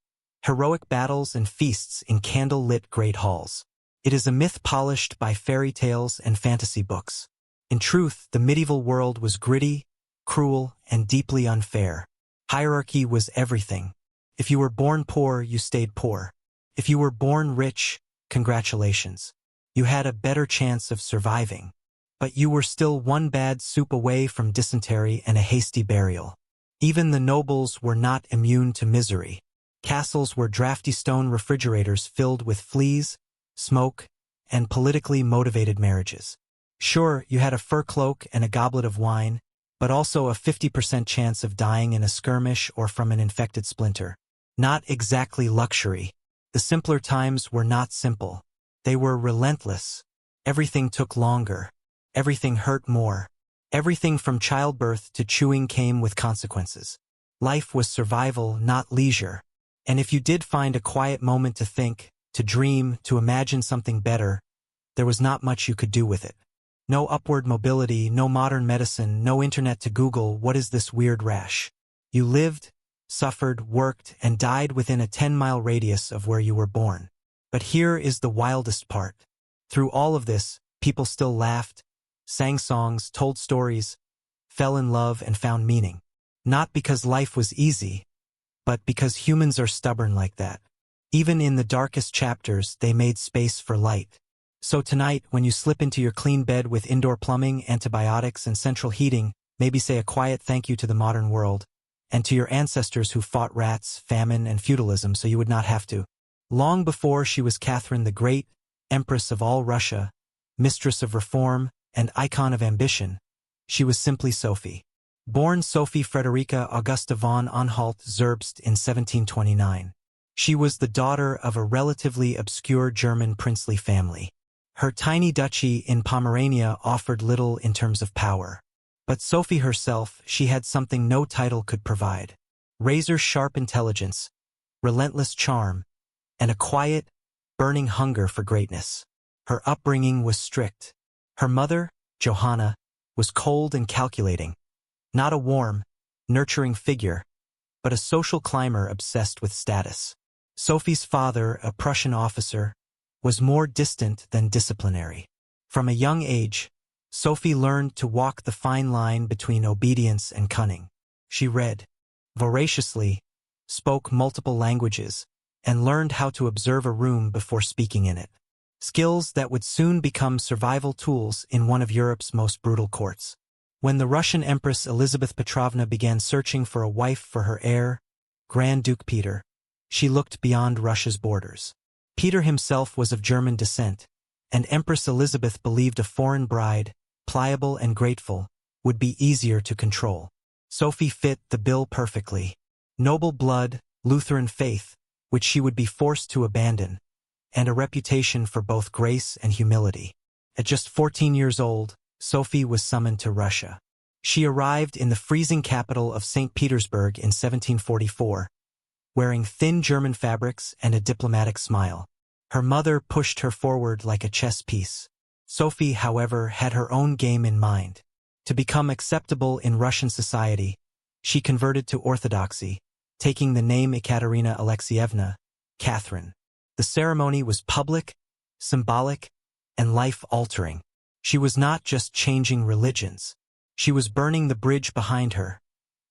heroic battles and feasts in candle-lit great halls. It is a myth polished by fairy tales and fantasy books. In truth, the medieval world was gritty, cruel, and deeply unfair. Hierarchy was everything. If you were born poor, you stayed poor. If you were born rich, congratulations. You had a better chance of surviving. But you were still one bad soup away from dysentery and a hasty burial. Even the nobles were not immune to misery. Castles were drafty stone refrigerators filled with fleas, smoke, and politically motivated marriages. Sure, you had a fur cloak and a goblet of wine, but also a 50% chance of dying in a skirmish or from an infected splinter. Not exactly luxury. The simpler times were not simple. They were relentless. Everything took longer. Everything hurt more. Everything from childbirth to chewing came with consequences. Life was survival, not leisure. And if you did find a quiet moment to think, to dream, to imagine something better, there was not much you could do with it. No upward mobility, no modern medicine, no internet to Google, what is this weird rash? You lived, suffered, worked, and died within a 10-mile radius of where you were born. But here is the wildest part. Through all of this, people still laughed, sang songs, told stories, fell in love, and found meaning. Not because life was easy, but because humans are stubborn like that. Even in the darkest chapters, they made space for light. So tonight, when you slip into your clean bed with indoor plumbing, antibiotics, and central heating, maybe say a quiet thank you to the modern world, and to your ancestors who fought rats, famine, and feudalism so you would not have to. Long before she was Catherine the Great, Empress of all Russia, mistress of reform, and icon of ambition, she was simply Sophie. Born Sophie Friederike Augusta von Anhalt-Zerbst in 1729. She was the daughter of a relatively obscure German princely family. Her tiny duchy in Pomerania offered little in terms of power. But Sophie herself, she had something no title could provide. Razor-sharp intelligence, relentless charm, and a quiet, burning hunger for greatness. Her upbringing was strict. Her mother, Johanna, was cold and calculating. Not a warm, nurturing figure, but a social climber obsessed with status. Sophie's father, a Prussian officer, was more distant than disciplinary. From a young age, Sophie learned to walk the fine line between obedience and cunning. She read voraciously, spoke multiple languages, and learned how to observe a room before speaking in it. Skills that would soon become survival tools in one of Europe's most brutal courts. When the Russian Empress Elizabeth Petrovna began searching for a wife for her heir, Grand Duke Peter, she looked beyond Russia's borders. Peter himself was of German descent, and Empress Elizabeth believed a foreign bride, pliable and grateful, would be easier to control. Sophie fit the bill perfectly. Noble blood, Lutheran faith, which she would be forced to abandon, and a reputation for both grace and humility. At just 14 years old, Sophie was summoned to Russia. She arrived in the freezing capital of St. Petersburg in 1744, wearing thin German fabrics and a diplomatic smile. Her mother pushed her forward like a chess piece. Sophie, however, had her own game in mind. To become acceptable in Russian society, she converted to Orthodoxy, taking the name Ekaterina Alexeyevna, Catherine. The ceremony was public, symbolic, and life-altering. She was not just changing religions. She was burning the bridge behind her,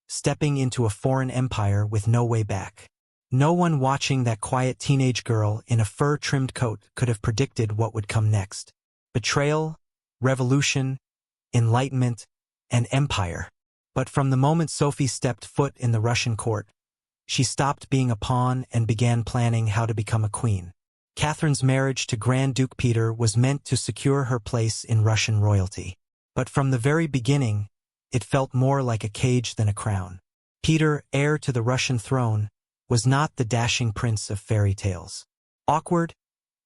stepping into a foreign empire with no way back. No one watching that quiet teenage girl in a fur-trimmed coat could have predicted what would come next. Betrayal, revolution, enlightenment, and empire. But from the moment Sophie stepped foot in the Russian court, she stopped being a pawn and began planning how to become a queen. Catherine's marriage to Grand Duke Peter was meant to secure her place in Russian royalty. But from the very beginning, it felt more like a cage than a crown. Peter, heir to the Russian throne, was not the dashing prince of fairy tales. Awkward,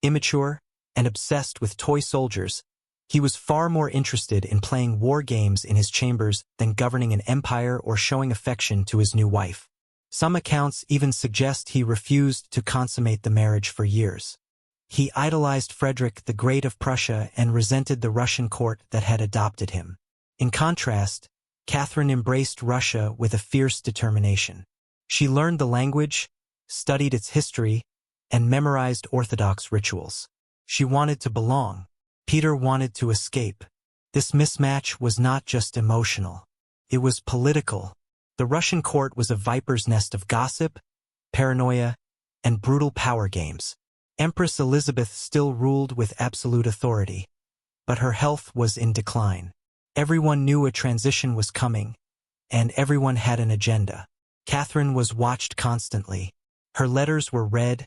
immature, and obsessed with toy soldiers, he was far more interested in playing war games in his chambers than governing an empire or showing affection to his new wife. Some accounts even suggest he refused to consummate the marriage for years. He idolized Frederick the Great of Prussia and resented the Russian court that had adopted him. In contrast, Catherine embraced Russia with a fierce determination. She learned the language, studied its history, and memorized Orthodox rituals. She wanted to belong. Peter wanted to escape. This mismatch was not just emotional. It was political. The Russian court was a viper's nest of gossip, paranoia, and brutal power games. Empress Elizabeth still ruled with absolute authority, but her health was in decline. Everyone knew a transition was coming, and everyone had an agenda. Catherine was watched constantly. Her letters were read,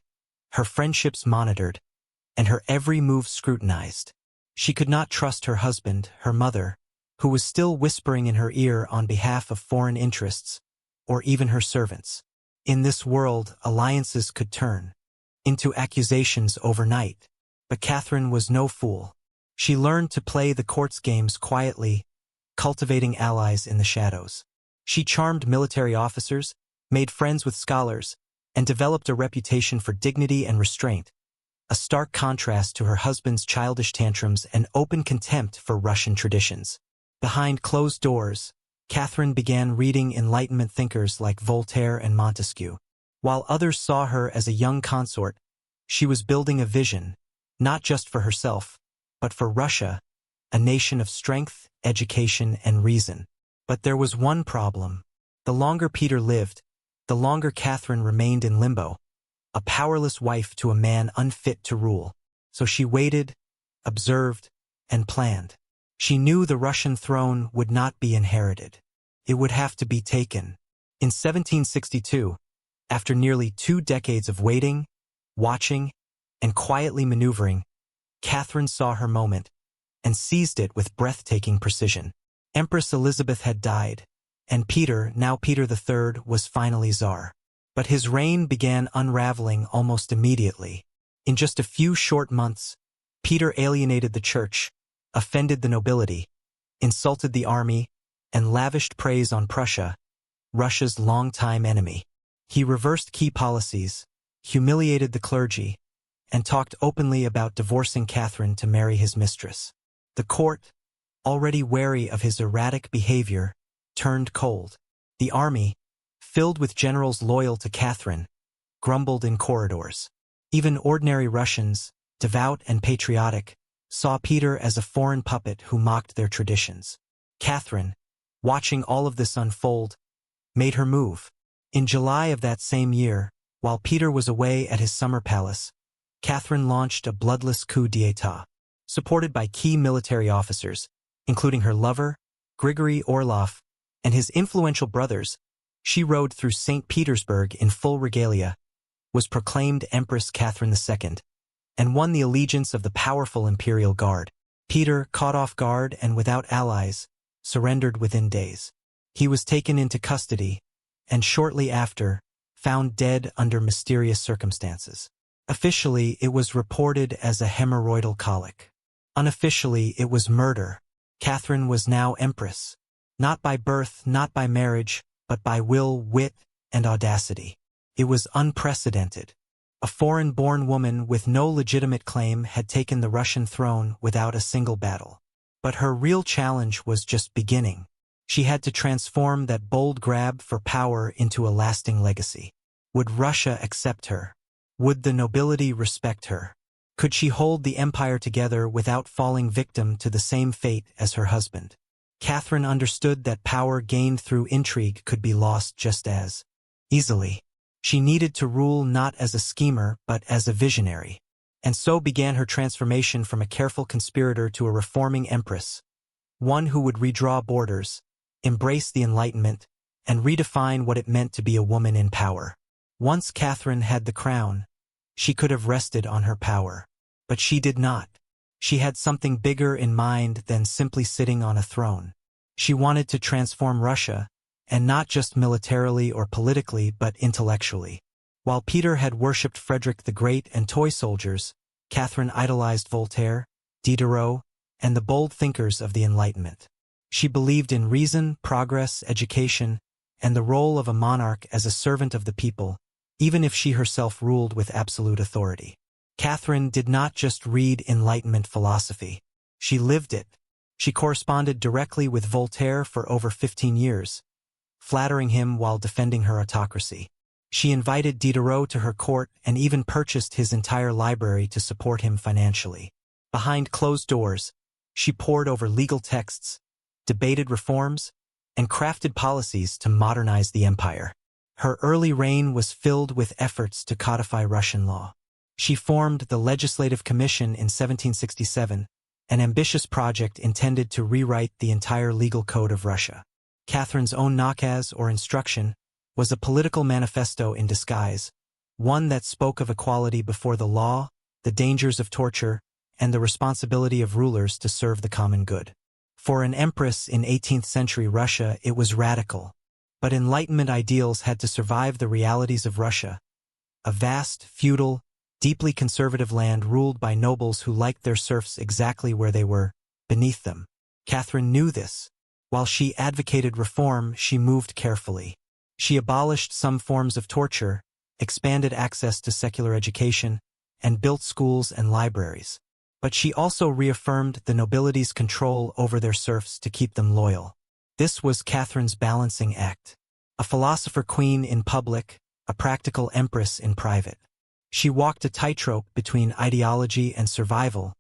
her friendships monitored, and her every move scrutinized. She could not trust her husband, her mother, who was still whispering in her ear on behalf of foreign interests, or even her servants. In this world, alliances could turn into accusations overnight. But Catherine was no fool. She learned to play the court's games quietly, cultivating allies in the shadows. She charmed military officers, made friends with scholars, and developed a reputation for dignity and restraint. a stark contrast to her husband's childish tantrums and open contempt for Russian traditions. Behind closed doors, Catherine began reading Enlightenment thinkers like Voltaire and Montesquieu. While others saw her as a young consort, she was building a vision, not just for herself, but for Russia, a nation of strength, education, and reason. But there was one problem. The longer Peter lived, the longer Catherine remained in limbo, a powerless wife to a man unfit to rule. So she waited, observed, and planned. She knew the Russian throne would not be inherited. It would have to be taken. In 1762, after nearly 2 decades of waiting, watching, and quietly maneuvering, Catherine saw her moment and seized it with breathtaking precision. Empress Elizabeth had died, and Peter, now Peter III, was finally Tsar. But his reign began unraveling almost immediately. In just a few short months, Peter alienated the church, offended the nobility, insulted the army, and lavished praise on Prussia, Russia's longtime enemy. He reversed key policies, humiliated the clergy, and talked openly about divorcing Catherine to marry his mistress. The court, already wary of his erratic behavior, turned cold. The army, filled with generals loyal to Catherine, grumbled in corridors. Even ordinary Russians, devout and patriotic, saw Peter as a foreign puppet who mocked their traditions. Catherine, watching all of this unfold, made her move. In July of that same year, while Peter was away at his summer palace, Catherine launched a bloodless coup d'état. Supported by key military officers, including her lover, Grigory Orlov, and his influential brothers, she rode through St. Petersburg in full regalia, was proclaimed Empress Catherine II, and won the allegiance of the powerful imperial guard. Peter, caught off guard and without allies, surrendered within days. He was taken into custody, and shortly after, found dead under mysterious circumstances. Officially, it was reported as a hemorrhoidal colic. Unofficially, it was murder. Catherine was now empress, not by birth, not by marriage, but by will, wit, and audacity. It was unprecedented. A foreign-born woman with no legitimate claim had taken the Russian throne without a single battle. But her real challenge was just beginning. She had to transform that bold grab for power into a lasting legacy. Would Russia accept her? Would the nobility respect her? Could she hold the empire together without falling victim to the same fate as her husband? Catherine understood that power gained through intrigue could be lost just as easily. She needed to rule not as a schemer but as a visionary. And so began her transformation from a careful conspirator to a reforming empress, one who would redraw borders, embrace the Enlightenment, and redefine what it meant to be a woman in power. Once Catherine had the crown, she could have rested on her power. But she did not. She had something bigger in mind than simply sitting on a throne. She wanted to transform Russia, and not just militarily or politically but intellectually. While Peter had worshipped Frederick the Great and toy soldiers, Catherine idolized Voltaire, Diderot, and the bold thinkers of the Enlightenment. She believed in reason, progress, education, and the role of a monarch as a servant of the people, even if she herself ruled with absolute authority. Catherine did not just read Enlightenment philosophy. She lived it. She corresponded directly with Voltaire for over 15 years, flattering him while defending her autocracy. She invited Diderot to her court and even purchased his entire library to support him financially. Behind closed doors, she pored over legal texts, debated reforms, and crafted policies to modernize the empire. Her early reign was filled with efforts to codify Russian law. She formed the Legislative Commission in 1767, an ambitious project intended to rewrite the entire legal code of Russia. Catherine's own nakaz, or instruction, was a political manifesto in disguise, one that spoke of equality before the law, the dangers of torture, and the responsibility of rulers to serve the common good. For an empress in 18th century Russia, it was radical. But Enlightenment ideals had to survive the realities of Russia, a vast, feudal, deeply conservative land ruled by nobles who liked their serfs exactly where they were, beneath them. Catherine knew this. While she advocated reform, she moved carefully. She abolished some forms of torture, expanded access to secular education, and built schools and libraries. But she also reaffirmed the nobility's control over their serfs to keep them loyal. This was Catherine's balancing act. A philosopher queen in public, a practical empress in private. She walked a tightrope between ideology and survival,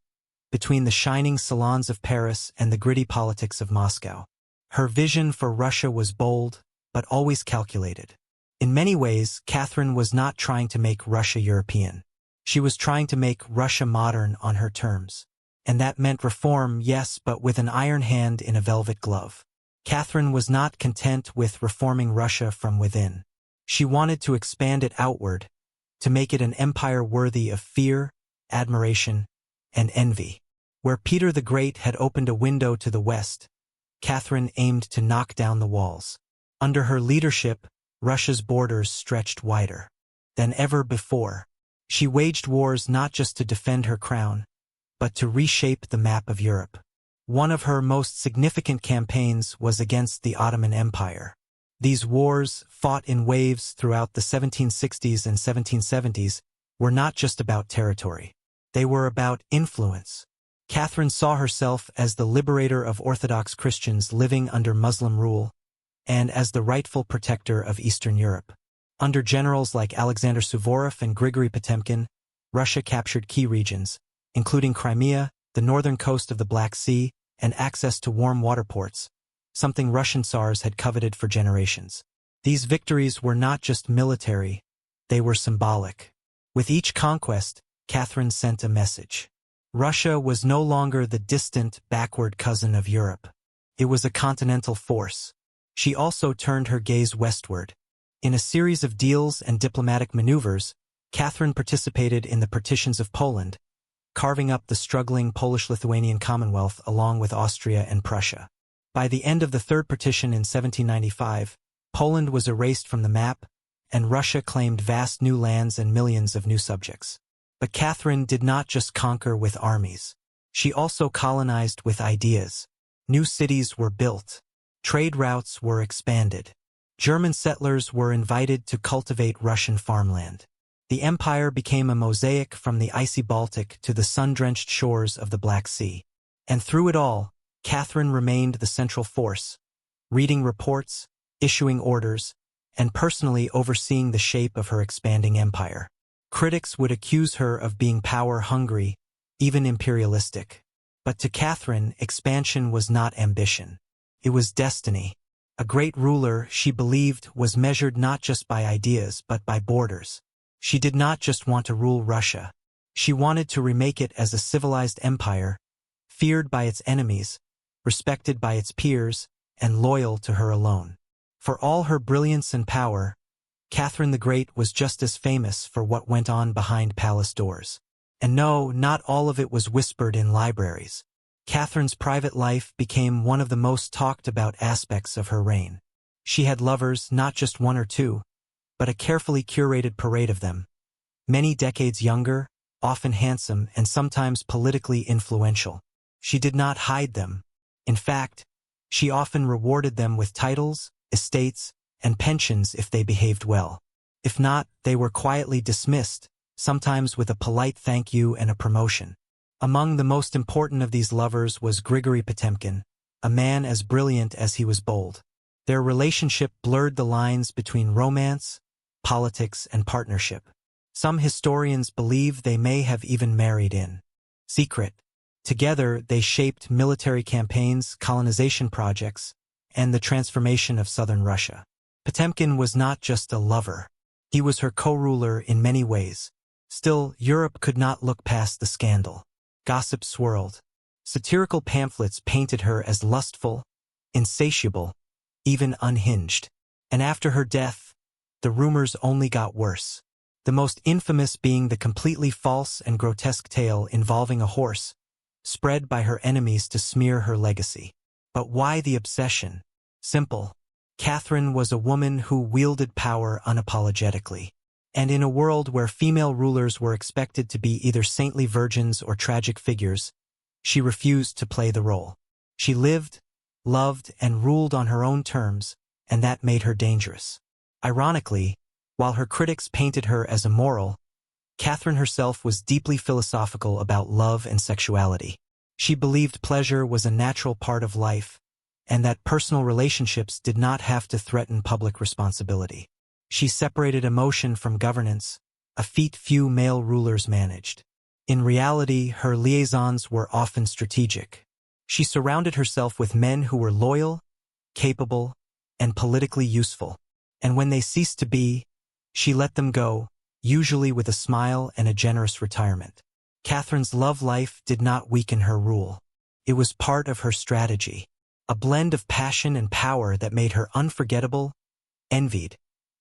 between the shining salons of Paris and the gritty politics of Moscow. Her vision for Russia was bold, but always calculated. In many ways, Catherine was not trying to make Russia European. She was trying to make Russia modern on her terms. And that meant reform, yes, but with an iron hand in a velvet glove. Catherine was not content with reforming Russia from within. She wanted to expand it outward, to make it an empire worthy of fear, admiration, and envy. Where Peter the Great had opened a window to the west, Catherine aimed to knock down the walls. Under her leadership, Russia's borders stretched wider than ever before. She waged wars not just to defend her crown, but to reshape the map of Europe. One of her most significant campaigns was against the Ottoman Empire. These wars, fought in waves throughout the 1760s and 1770s, were not just about territory. They were about influence. Catherine saw herself as the liberator of Orthodox Christians living under Muslim rule, and as the rightful protector of Eastern Europe. Under generals like Alexander Suvorov and Grigory Potemkin, Russia captured key regions, including Crimea, the northern coast of the Black Sea, and access to warm water ports, something Russian Tsars had coveted for generations. These victories were not just military, they were symbolic. With each conquest, Catherine sent a message. Russia was no longer the distant, backward cousin of Europe. It was a continental force. She also turned her gaze westward. In a series of deals and diplomatic maneuvers, Catherine participated in the partitions of Poland, carving up the struggling Polish-Lithuanian Commonwealth along with Austria and Prussia. By the end of the Third Partition in 1795, Poland was erased from the map, and Russia claimed vast new lands and millions of new subjects. But Catherine did not just conquer with armies. She also colonized with ideas. New cities were built. Trade routes were expanded. German settlers were invited to cultivate Russian farmland. The empire became a mosaic from the icy Baltic to the sun-drenched shores of the Black Sea. And through it all, Catherine remained the central force, reading reports, issuing orders, and personally overseeing the shape of her expanding empire. Critics would accuse her of being power-hungry, even imperialistic. But to Catherine, expansion was not ambition. It was destiny. A great ruler, she believed, was measured not just by ideas but by borders. She did not just want to rule Russia. She wanted to remake it as a civilized empire, feared by its enemies, respected by its peers, and loyal to her alone. For all her brilliance and power, Catherine the Great was just as famous for what went on behind palace doors. And no, not all of it was whispered in libraries. Catherine's private life became one of the most talked about aspects of her reign. She had lovers, not just one or two, but a carefully curated parade of them. Many decades younger, often handsome, and sometimes politically influential. She did not hide them. In fact, she often rewarded them with titles, estates, and pensions if they behaved well. If not, they were quietly dismissed, sometimes with a polite thank you and a promotion. Among the most important of these lovers was Grigory Potemkin, a man as brilliant as he was bold. Their relationship blurred the lines between romance, politics, and partnership. Some historians believe they may have even married in secret. Together, they shaped military campaigns, colonization projects, and the transformation of southern Russia. Potemkin was not just a lover. He was her co-ruler in many ways. Still, Europe could not look past the scandal. Gossip swirled. Satirical pamphlets painted her as lustful, insatiable, even unhinged. And after her death, the rumors only got worse. The most infamous being the completely false and grotesque tale involving a horse, spread by her enemies to smear her legacy. But why the obsession? Simple. Catherine was a woman who wielded power unapologetically. And in a world where female rulers were expected to be either saintly virgins or tragic figures, she refused to play the role. She lived, loved, and ruled on her own terms, and that made her dangerous. Ironically, while her critics painted her as immoral, Catherine herself was deeply philosophical about love and sexuality. She believed pleasure was a natural part of life, and that personal relationships did not have to threaten public responsibility. She separated emotion from governance, a feat few male rulers managed. In reality, her liaisons were often strategic. She surrounded herself with men who were loyal, capable, and politically useful. And when they ceased to be, she let them go, usually with a smile and a generous retirement. Catherine's love life did not weaken her rule. It was part of her strategy, a blend of passion and power that made her unforgettable, envied,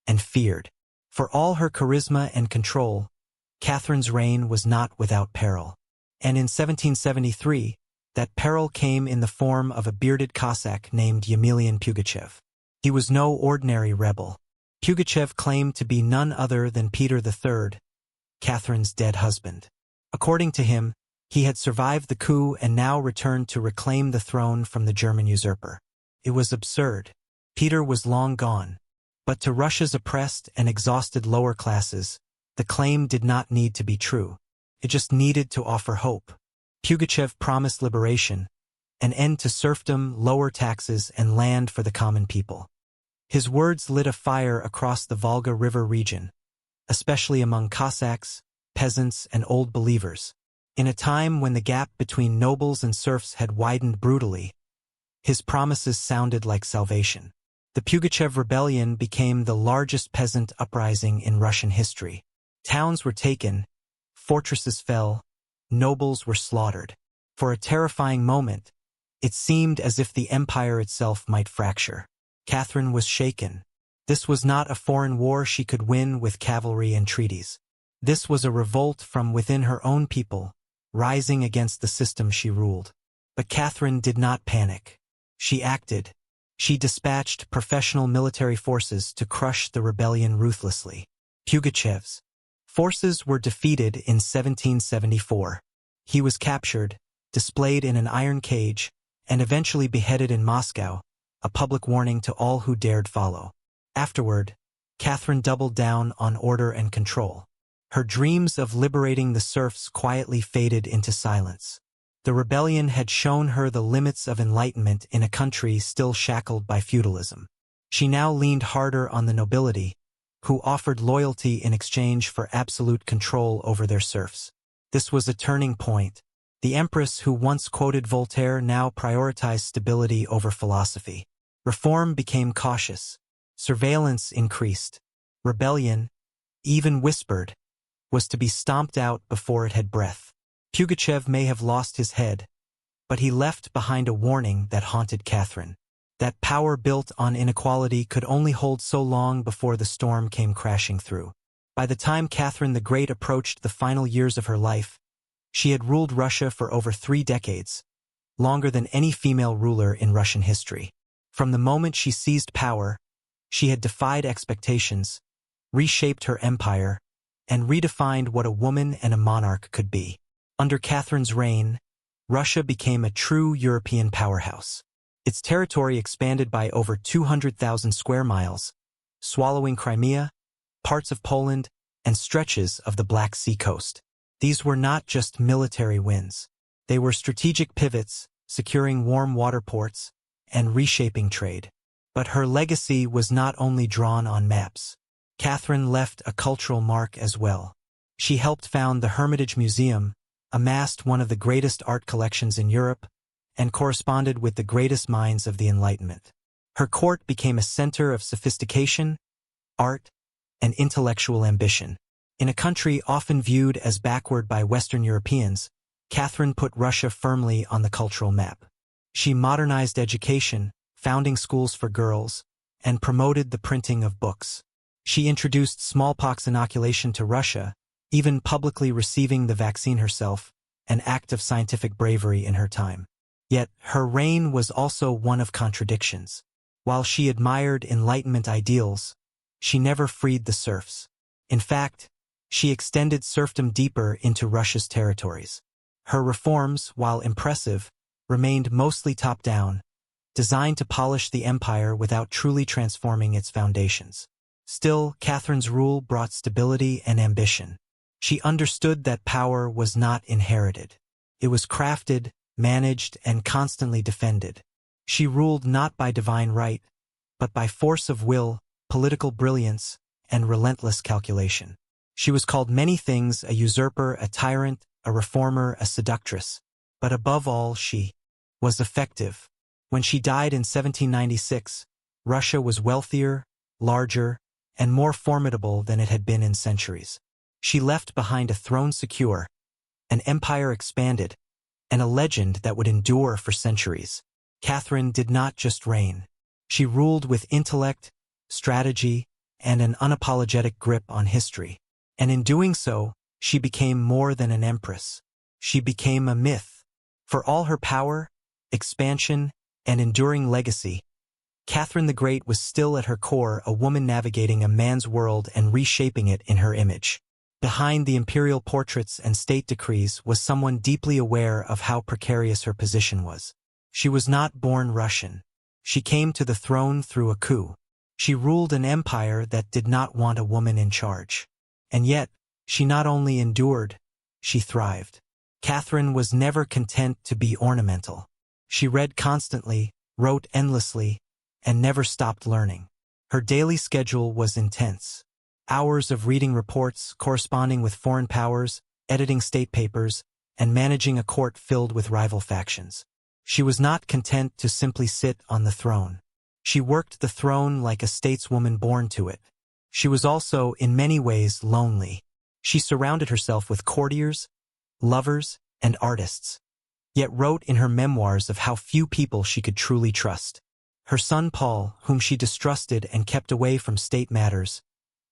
and feared. For all her charisma and control, Catherine's reign was not without peril. And in 1773, that peril came in the form of a bearded Cossack named Yemelian Pugachev. He was no ordinary rebel. Pugachev claimed to be none other than Peter III, Catherine's dead husband. According to him, he had survived the coup and now returned to reclaim the throne from the German usurper. It was absurd. Peter was long gone. But to Russia's oppressed and exhausted lower classes, the claim did not need to be true. It just needed to offer hope. Pugachev promised liberation, an end to serfdom, lower taxes, and land for the common people. His words lit a fire across the Volga River region, especially among Cossacks, peasants, and old believers. In a time when the gap between nobles and serfs had widened brutally, his promises sounded like salvation. The Pugachev rebellion became the largest peasant uprising in Russian history. Towns were taken, fortresses fell, nobles were slaughtered. For a terrifying moment, it seemed as if the empire itself might fracture. Catherine was shaken. This was not a foreign war she could win with cavalry and treaties. This was a revolt from within her own people, rising against the system she ruled. But Catherine did not panic. She acted. She dispatched professional military forces to crush the rebellion ruthlessly. Pugachev's forces were defeated in 1774. He was captured, displayed in an iron cage, and eventually beheaded in Moscow, a public warning to all who dared follow. Afterward, Catherine doubled down on order and control. Her dreams of liberating the serfs quietly faded into silence. The rebellion had shown her the limits of enlightenment in a country still shackled by feudalism. She now leaned harder on the nobility, who offered loyalty in exchange for absolute control over their serfs. This was a turning point. The empress who once quoted Voltaire now prioritized stability over philosophy. Reform became cautious. Surveillance increased. Rebellion, even whispered, was to be stomped out before it had breath. Pugachev may have lost his head, but he left behind a warning that haunted Catherine. That power built on inequality could only hold so long before the storm came crashing through. By the time Catherine the Great approached the final years of her life, she had ruled Russia for over 3 decades, longer than any female ruler in Russian history. From the moment she seized power, she had defied expectations, reshaped her empire, and redefined what a woman and a monarch could be. Under Catherine's reign, Russia became a true European powerhouse. Its territory expanded by over 200,000 square miles, swallowing Crimea, parts of Poland, and stretches of the Black Sea coast. These were not just military wins. They were strategic pivots, securing warm water ports, and reshaping trade. But her legacy was not only drawn on maps. Catherine left a cultural mark as well. She helped found the Hermitage Museum, amassed one of the greatest art collections in Europe, and corresponded with the greatest minds of the Enlightenment. Her court became a center of sophistication, art, and intellectual ambition. In a country often viewed as backward by Western Europeans, Catherine put Russia firmly on the cultural map. She modernized education, founding schools for girls, and promoted the printing of books. She introduced smallpox inoculation to Russia, even publicly receiving the vaccine herself, an act of scientific bravery in her time. Yet, her reign was also one of contradictions. While she admired Enlightenment ideals, she never freed the serfs. In fact, she extended serfdom deeper into Russia's territories. Her reforms, while impressive, remained mostly top-down, designed to polish the empire without truly transforming its foundations. Still, Catherine's rule brought stability and ambition. She understood that power was not inherited. It was crafted, managed, and constantly defended. She ruled not by divine right, but by force of will, political brilliance, and relentless calculation. She was called many things: a usurper, a tyrant, a reformer, a seductress. But above all, she was effective. When she died in 1796, Russia was wealthier, larger, and more formidable than it had been in centuries. She left behind a throne secure, an empire expanded, and a legend that would endure for centuries. Catherine did not just reign. She ruled with intellect, strategy, and an unapologetic grip on history. And in doing so, she became more than an empress. She became a myth. For all her power, expansion, and enduring legacy, Catherine the Great was still at her core a woman navigating a man's world and reshaping it in her image. Behind the imperial portraits and state decrees was someone deeply aware of how precarious her position was. She was not born Russian. She came to the throne through a coup. She ruled an empire that did not want a woman in charge. And yet, she not only endured, she thrived. Catherine was never content to be ornamental. She read constantly, wrote endlessly, and never stopped learning. Her daily schedule was intense. Hours of reading reports, corresponding with foreign powers, editing state papers, and managing a court filled with rival factions. She was not content to simply sit on the throne. She worked the throne like a stateswoman born to it. She was also, in many ways, lonely. She surrounded herself with courtiers, lovers, and artists, yet wrote in her memoirs of how few people she could truly trust. Her son Paul, whom she distrusted and kept away from state matters,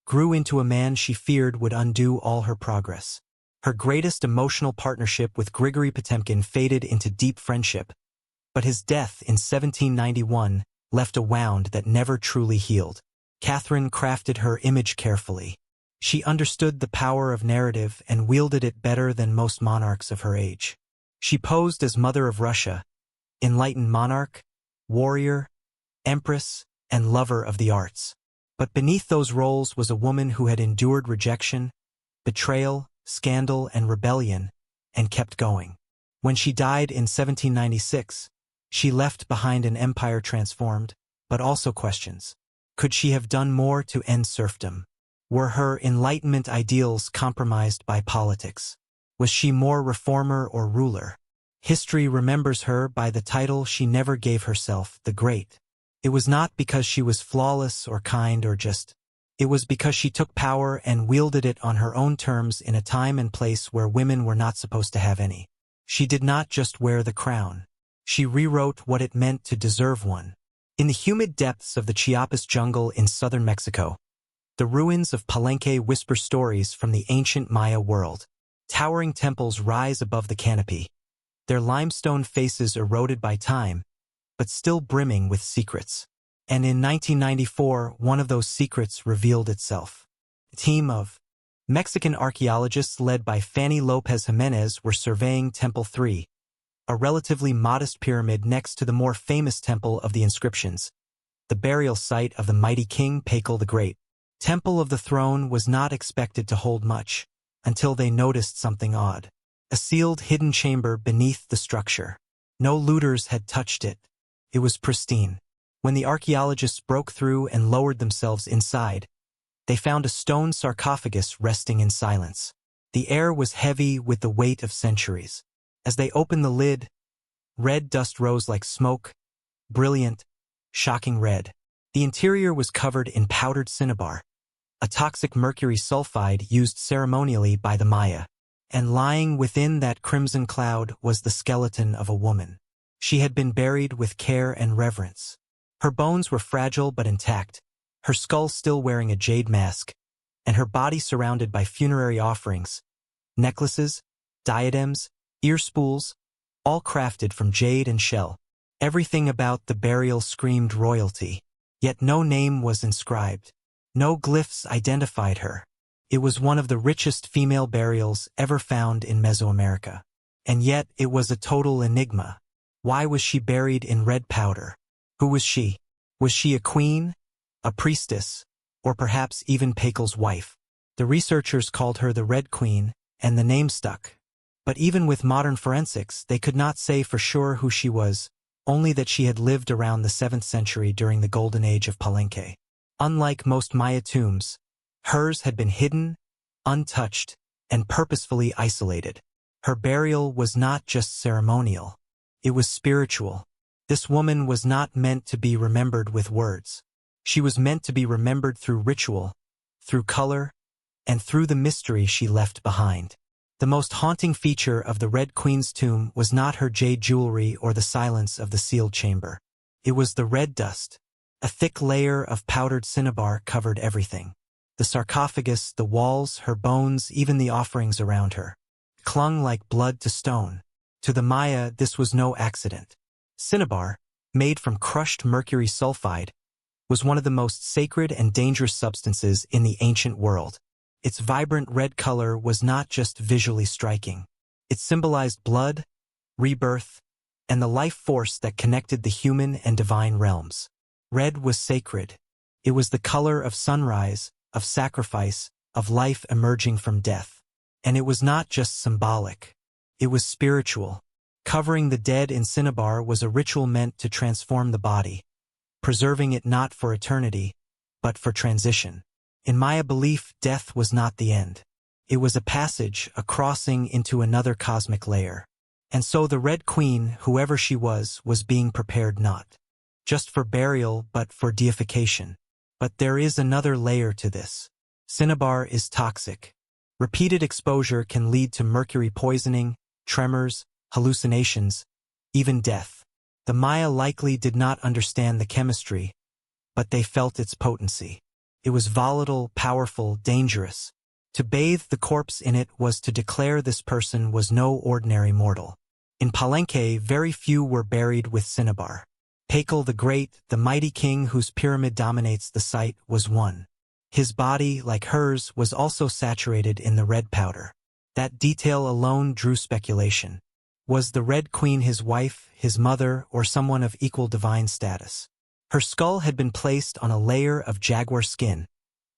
grew into a man she feared would undo all her progress. Her greatest emotional partnership with Grigory Potemkin faded into deep friendship, but his death in 1791 left a wound that never truly healed. Catherine crafted her image carefully. She understood the power of narrative and wielded it better than most monarchs of her age. She posed as Mother of Russia, enlightened monarch, warrior, empress, and lover of the arts. But beneath those roles was a woman who had endured rejection, betrayal, scandal, and rebellion, and kept going. When she died in 1796, she left behind an empire transformed, but also questions. Could she have done more to end serfdom? Were her Enlightenment ideals compromised by politics? Was she more reformer or ruler? History remembers her by the title she never gave herself, the Great. It was not because she was flawless or kind or just. It was because she took power and wielded it on her own terms in a time and place where women were not supposed to have any. She did not just wear the crown. She rewrote what it meant to deserve one. In the humid depths of the Chiapas jungle in southern Mexico, the ruins of Palenque whisper stories from the ancient Maya world. Towering temples rise above the canopy, their limestone faces eroded by time, but still brimming with secrets. And in 1994, one of those secrets revealed itself. A team of Mexican archaeologists led by Fanny Lopez Jimenez were surveying Temple 3, a relatively modest pyramid next to the more famous Temple of the Inscriptions, the burial site of the mighty King Pacal the Great. Temple of the Throne was not expected to hold much, until they noticed something odd. A sealed hidden chamber beneath the structure. No looters had touched it. It was pristine. When the archaeologists broke through and lowered themselves inside, they found a stone sarcophagus resting in silence. The air was heavy with the weight of centuries. As they opened the lid, red dust rose like smoke, brilliant, shocking red. The interior was covered in powdered cinnabar, a toxic mercury sulfide used ceremonially by the Maya. And lying within that crimson cloud was the skeleton of a woman. She had been buried with care and reverence. Her bones were fragile but intact, her skull still wearing a jade mask, and her body surrounded by funerary offerings, necklaces, diadems, ear spools, all crafted from jade and shell. Everything about the burial screamed royalty, yet no name was inscribed. No glyphs identified her. It was one of the richest female burials ever found in Mesoamerica. And yet it was a total enigma. Why was she buried in red powder? Who was she? Was she a queen, a priestess, or perhaps even Pacal's wife? The researchers called her the Red Queen, and the name stuck. But even with modern forensics, they could not say for sure who she was, only that she had lived around the 7th century during the Golden Age of Palenque. Unlike most Maya tombs, hers had been hidden, untouched, and purposefully isolated. Her burial was not just ceremonial. It was spiritual. This woman was not meant to be remembered with words. She was meant to be remembered through ritual, through color, and through the mystery she left behind. The most haunting feature of the Red Queen's tomb was not her jade jewelry or the silence of the sealed chamber. It was the red dust. A thick layer of powdered cinnabar covered everything. The sarcophagus, the walls, her bones, even the offerings around her, clung like blood to stone. To the Maya, this was no accident. Cinnabar, made from crushed mercury sulfide, was one of the most sacred and dangerous substances in the ancient world. Its vibrant red color was not just visually striking. It symbolized blood, rebirth, and the life force that connected the human and divine realms. Red was sacred. It was the color of sunrise, of sacrifice, of life emerging from death. And it was not just symbolic. It was spiritual. Covering the dead in cinnabar was a ritual meant to transform the body, preserving it not for eternity, but for transition. In Maya belief, death was not the end. It was a passage, a crossing into another cosmic layer. And so the Red Queen, whoever she was being prepared not just for burial but for deification. But there is another layer to this. Cinnabar is toxic. Repeated exposure can lead to mercury poisoning, tremors, hallucinations, even death. The Maya likely did not understand the chemistry, but they felt its potency. It was volatile, powerful, dangerous. To bathe the corpse in it was to declare this person was no ordinary mortal. In Palenque, very few were buried with cinnabar. Pacal the Great, the mighty king whose pyramid dominates the site, was one. His body, like hers, was also saturated in the red powder. That detail alone drew speculation. Was the Red Queen his wife, his mother, or someone of equal divine status? Her skull had been placed on a layer of jaguar skin,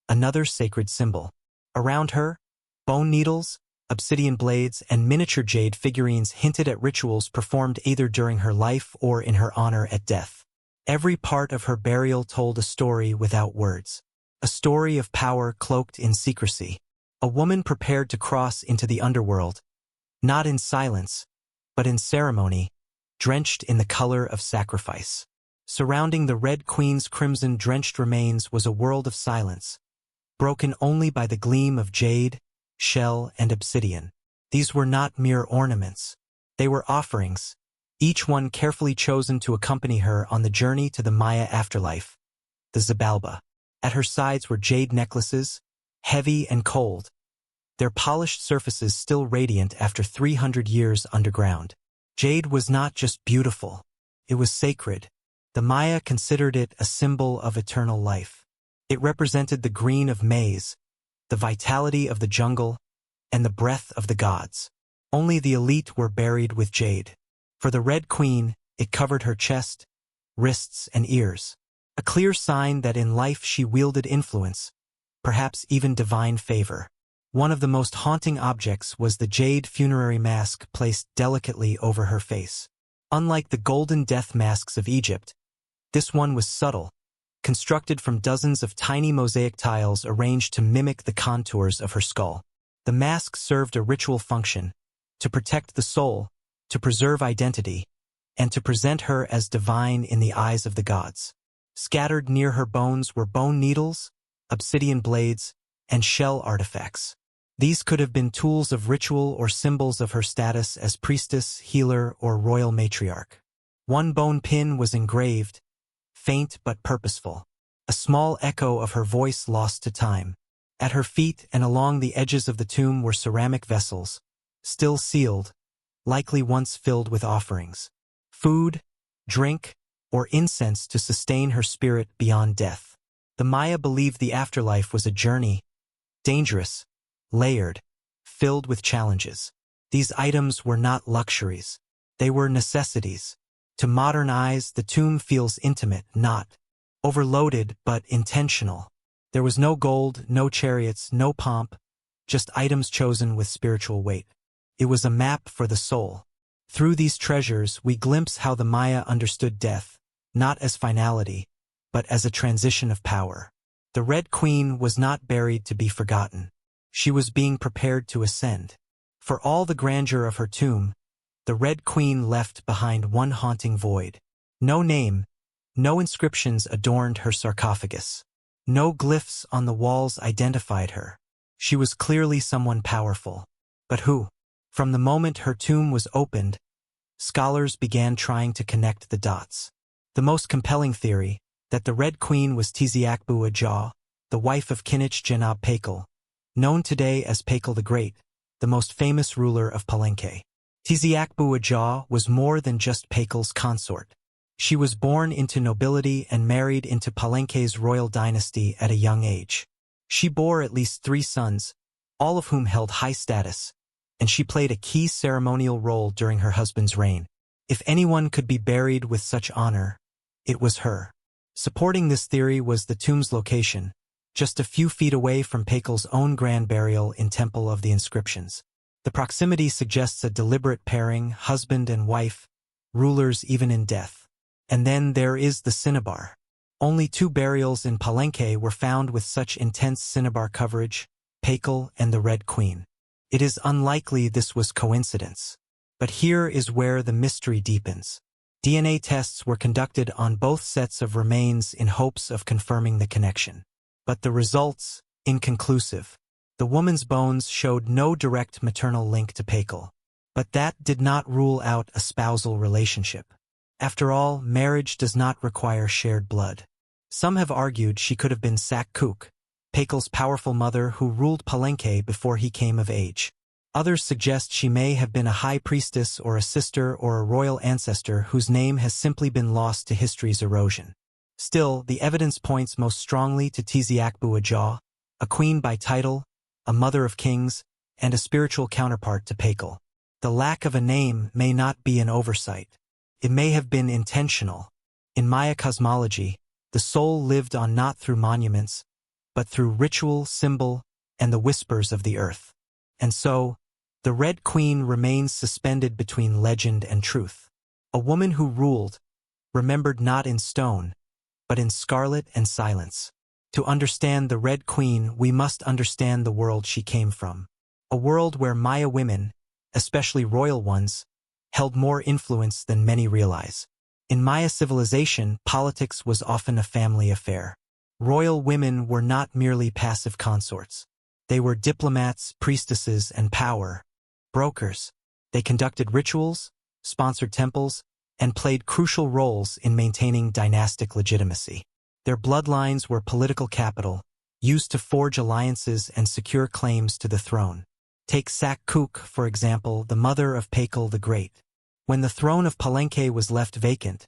another sacred symbol. Around her, bone needles, obsidian blades, and miniature jade figurines hinted at rituals performed either during her life or in her honor at death. Every part of her burial told a story without words. A story of power cloaked in secrecy. A woman prepared to cross into the underworld, not in silence, but in ceremony, drenched in the color of sacrifice. Surrounding the Red Queen's crimson-drenched remains was a world of silence, broken only by the gleam of jade, shell, and obsidian. These were not mere ornaments. They were offerings, each one carefully chosen to accompany her on the journey to the Maya afterlife, the Xibalba. At her sides were jade necklaces, heavy and cold, their polished surfaces still radiant after 300 years underground. Jade was not just beautiful, it was sacred. The Maya considered it a symbol of eternal life. It represented the green of maize, the vitality of the jungle, and the breath of the gods. Only the elite were buried with jade. For the Red Queen, it covered her chest, wrists, and ears. A clear sign that in life she wielded influence, perhaps even divine favor. One of the most haunting objects was the jade funerary mask placed delicately over her face. Unlike the golden death masks of Egypt, this one was subtle, constructed from dozens of tiny mosaic tiles arranged to mimic the contours of her skull. The mask served a ritual function, to protect the soul, to preserve identity, and to present her as divine in the eyes of the gods. Scattered near her bones were bone needles, obsidian blades, and shell artifacts. These could have been tools of ritual or symbols of her status as priestess, healer, or royal matriarch. One bone pin was engraved, faint but purposeful, a small echo of her voice lost to time. At her feet and along the edges of the tomb were ceramic vessels, still sealed, likely once filled with offerings. Food, drink, or incense to sustain her spirit beyond death. The Maya believed the afterlife was a journey, dangerous, layered, filled with challenges. These items were not luxuries. They were necessities. To modern eyes, the tomb feels intimate, not overloaded, but intentional. There was no gold, no chariots, no pomp, just items chosen with spiritual weight. It was a map for the soul. Through these treasures, we glimpse how the Maya understood death, not as finality, but as a transition of power. The Red Queen was not buried to be forgotten. She was being prepared to ascend. For all the grandeur of her tomb, the Red Queen left behind one haunting void. No name, no inscriptions adorned her sarcophagus. No glyphs on the walls identified her. She was clearly someone powerful. But who? From the moment her tomb was opened, scholars began trying to connect the dots. The most compelling theory, that the Red Queen was Tiziakbu Ajah, the wife of Kinich Janab Pakal, known today as Pakal the Great, the most famous ruler of Palenque. Tiziakbu Ajah was more than just Pakal's consort. She was born into nobility and married into Palenque's royal dynasty at a young age. She bore at least 3 sons, all of whom held high status, and she played a key ceremonial role during her husband's reign. If anyone could be buried with such honor, it was her. Supporting this theory was the tomb's location, just a few feet away from Pakal's own grand burial in Temple of the Inscriptions. The proximity suggests a deliberate pairing, husband and wife, rulers even in death. And then there is the cinnabar. Only 2 burials in Palenque were found with such intense cinnabar coverage, Pakal and the Red Queen. It is unlikely this was coincidence. But here is where the mystery deepens. DNA tests were conducted on both sets of remains in hopes of confirming the connection. But the results, inconclusive. The woman's bones showed no direct maternal link to Pakal. But that did not rule out a spousal relationship. After all, marriage does not require shared blood. Some have argued she could have been Sak-Kuk, Pakal's powerful mother who ruled Palenque before he came of age. Others suggest she may have been a high priestess or a sister or a royal ancestor whose name has simply been lost to history's erosion. Still, the evidence points most strongly to Tiziakbu Ajah, a queen by title, a mother of kings, and a spiritual counterpart to Pakal. The lack of a name may not be an oversight. It may have been intentional. In Maya cosmology, the soul lived on not through monuments, but through ritual, symbol, and the whispers of the earth. And so, the Red Queen remains suspended between legend and truth. A woman who ruled, remembered not in stone, but in scarlet and silence. To understand the Red Queen, we must understand the world she came from. A world where Maya women, especially royal ones, held more influence than many realize. In Maya civilization, politics was often a family affair. Royal women were not merely passive consorts. They were diplomats, priestesses, and power brokers. They conducted rituals, sponsored temples, and played crucial roles in maintaining dynastic legitimacy. Their bloodlines were political capital, used to forge alliances and secure claims to the throne. Take Sak-Kuk, for example, the mother of Pakal the Great. When the throne of Palenque was left vacant,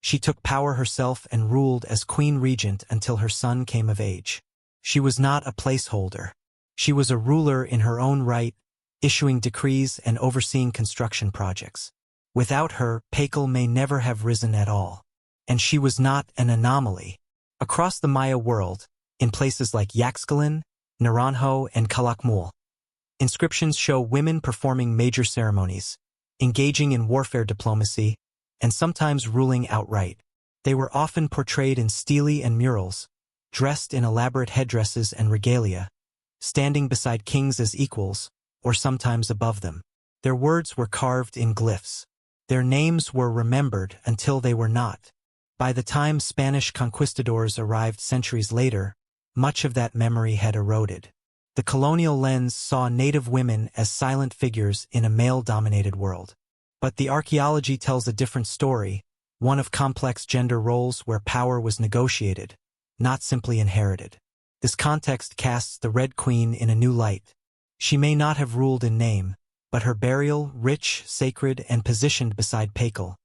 she took power herself and ruled as queen regent until her son came of age. She was not a placeholder. She was a ruler in her own right, issuing decrees and overseeing construction projects. Without her, Pakal may never have risen at all. And she was not an anomaly. Across the Maya world, in places like Yaxcalan, Naranjo, and Calakmul, inscriptions show women performing major ceremonies, engaging in warfare diplomacy, and sometimes ruling outright. They were often portrayed in stele and murals, dressed in elaborate headdresses and regalia, standing beside kings as equals, or sometimes above them. Their words were carved in glyphs. Their names were remembered until they were not. By the time Spanish conquistadors arrived centuries later, much of that memory had eroded. The colonial lens saw native women as silent figures in a male-dominated world. But the archaeology tells a different story, one of complex gender roles where power was negotiated, not simply inherited. This context casts the Red Queen in a new light. She may not have ruled in name, but her burial, rich, sacred, and positioned beside Pakal,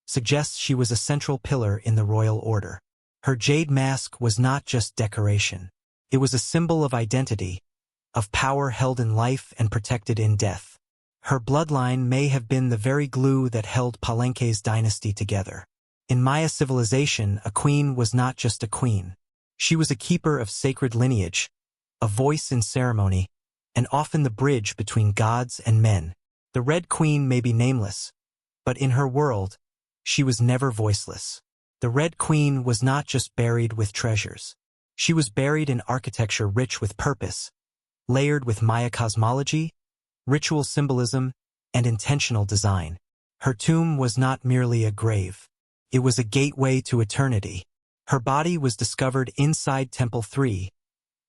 suggests she was a central pillar in the royal order. Her jade mask was not just decoration. It was a symbol of identity, of power held in life and protected in death. Her bloodline may have been the very glue that held Palenque's dynasty together. In Maya civilization, a queen was not just a queen. She was a keeper of sacred lineage, a voice in ceremony, and often the bridge between gods and men. The Red Queen may be nameless, but in her world, she was never voiceless. The Red Queen was not just buried with treasures. She was buried in architecture rich with purpose, layered with Maya cosmology, ritual symbolism, and intentional design. Her tomb was not merely a grave. It was a gateway to eternity. Her body was discovered inside Temple 3,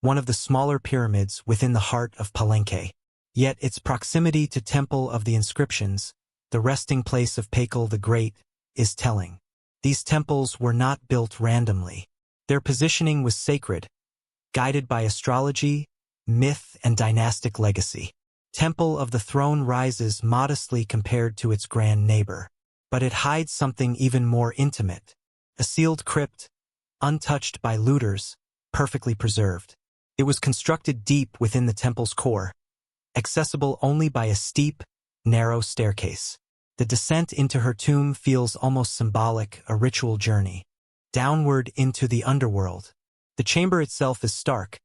one of the smaller pyramids within the heart of Palenque. Yet its proximity to Temple of the Inscriptions, the resting place of Pakal the Great, is telling. These temples were not built randomly. Their positioning was sacred, guided by astrology, myth, and dynastic legacy. Temple of the Throne rises modestly compared to its grand neighbor, but it hides something even more intimate. A sealed crypt, untouched by looters, perfectly preserved. It was constructed deep within the temple's core, accessible only by a steep, narrow staircase. The descent into her tomb feels almost symbolic, a ritual journey, downward into the underworld. The chamber itself is stark,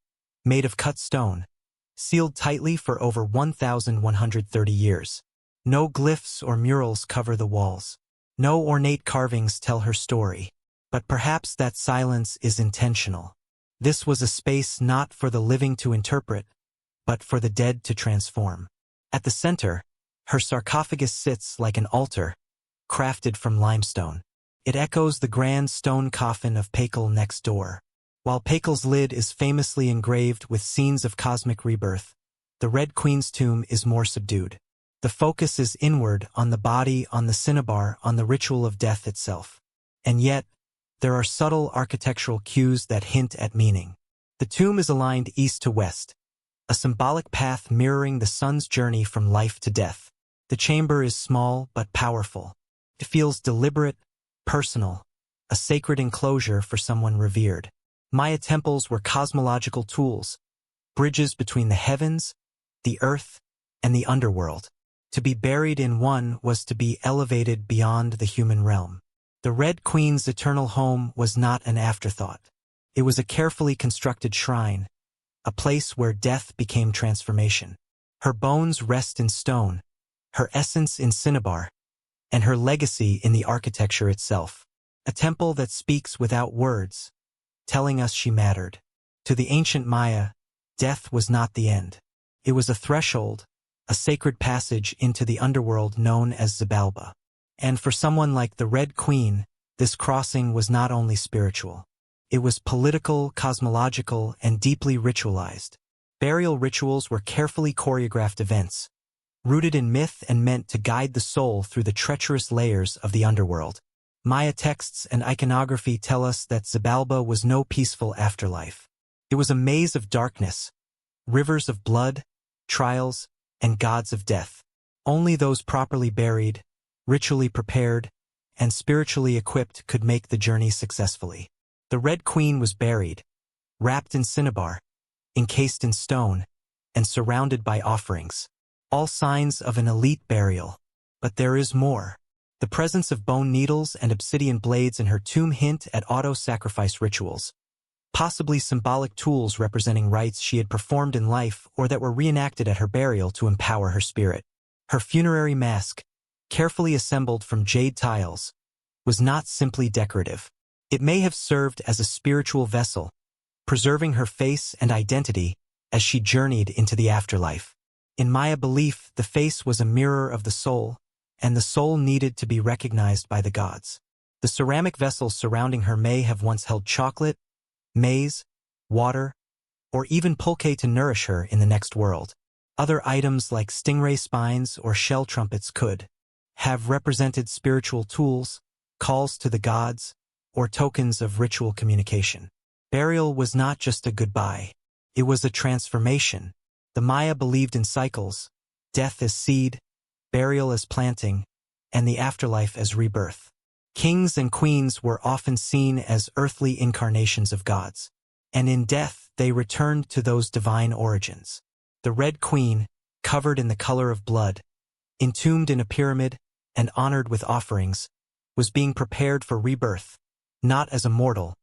made of cut stone, sealed tightly for over 1,130 years. No glyphs or murals cover the walls. No ornate carvings tell her story. But perhaps that silence is intentional. This was a space not for the living to interpret, but for the dead to transform. At the center, her sarcophagus sits like an altar, crafted from limestone. It echoes the grand stone coffin of Pakal next door. While Pakal's lid is famously engraved with scenes of cosmic rebirth, the Red Queen's tomb is more subdued. The focus is inward, on the body, on the cinnabar, on the ritual of death itself. And yet, there are subtle architectural cues that hint at meaning. The tomb is aligned east to west, a symbolic path mirroring the sun's journey from life to death. The chamber is small but powerful. It feels deliberate, personal, a sacred enclosure for someone revered. Maya temples were cosmological tools, bridges between the heavens, the earth, and the underworld. To be buried in one was to be elevated beyond the human realm. The Red Queen's eternal home was not an afterthought. It was a carefully constructed shrine, a place where death became transformation. Her bones rest in stone, her essence in cinnabar, and her legacy in the architecture itself. A temple that speaks without words, telling us she mattered. To the ancient Maya, death was not the end. It was a threshold, a sacred passage into the underworld known as Xibalba. And for someone like the Red Queen, this crossing was not only spiritual. It was political, cosmological, and deeply ritualized. Burial rituals were carefully choreographed events, rooted in myth and meant to guide the soul through the treacherous layers of the underworld. Maya texts and iconography tell us that Xibalba was no peaceful afterlife. It was a maze of darkness, rivers of blood, trials, and gods of death. Only those properly buried, ritually prepared, and spiritually equipped could make the journey successfully. The Red Queen was buried, wrapped in cinnabar, encased in stone, and surrounded by offerings. All signs of an elite burial. But there is more. The presence of bone needles and obsidian blades in her tomb hint at auto-sacrifice rituals, possibly symbolic tools representing rites she had performed in life or that were reenacted at her burial to empower her spirit. Her funerary mask, carefully assembled from jade tiles, was not simply decorative. It may have served as a spiritual vessel, preserving her face and identity as she journeyed into the afterlife. In Maya belief, the face was a mirror of the soul, and the soul needed to be recognized by the gods. The ceramic vessels surrounding her may have once held chocolate, maize, water, or even pulque to nourish her in the next world. Other items like stingray spines or shell trumpets could have represented spiritual tools, calls to the gods, or tokens of ritual communication. Burial was not just a goodbye. It was a transformation. The Maya believed in cycles, death as seed, burial as planting, and the afterlife as rebirth. Kings and queens were often seen as earthly incarnations of gods, and in death they returned to those divine origins. The Red Queen, covered in the color of blood, entombed in a pyramid, and honored with offerings, was being prepared for rebirth, not as a mortal,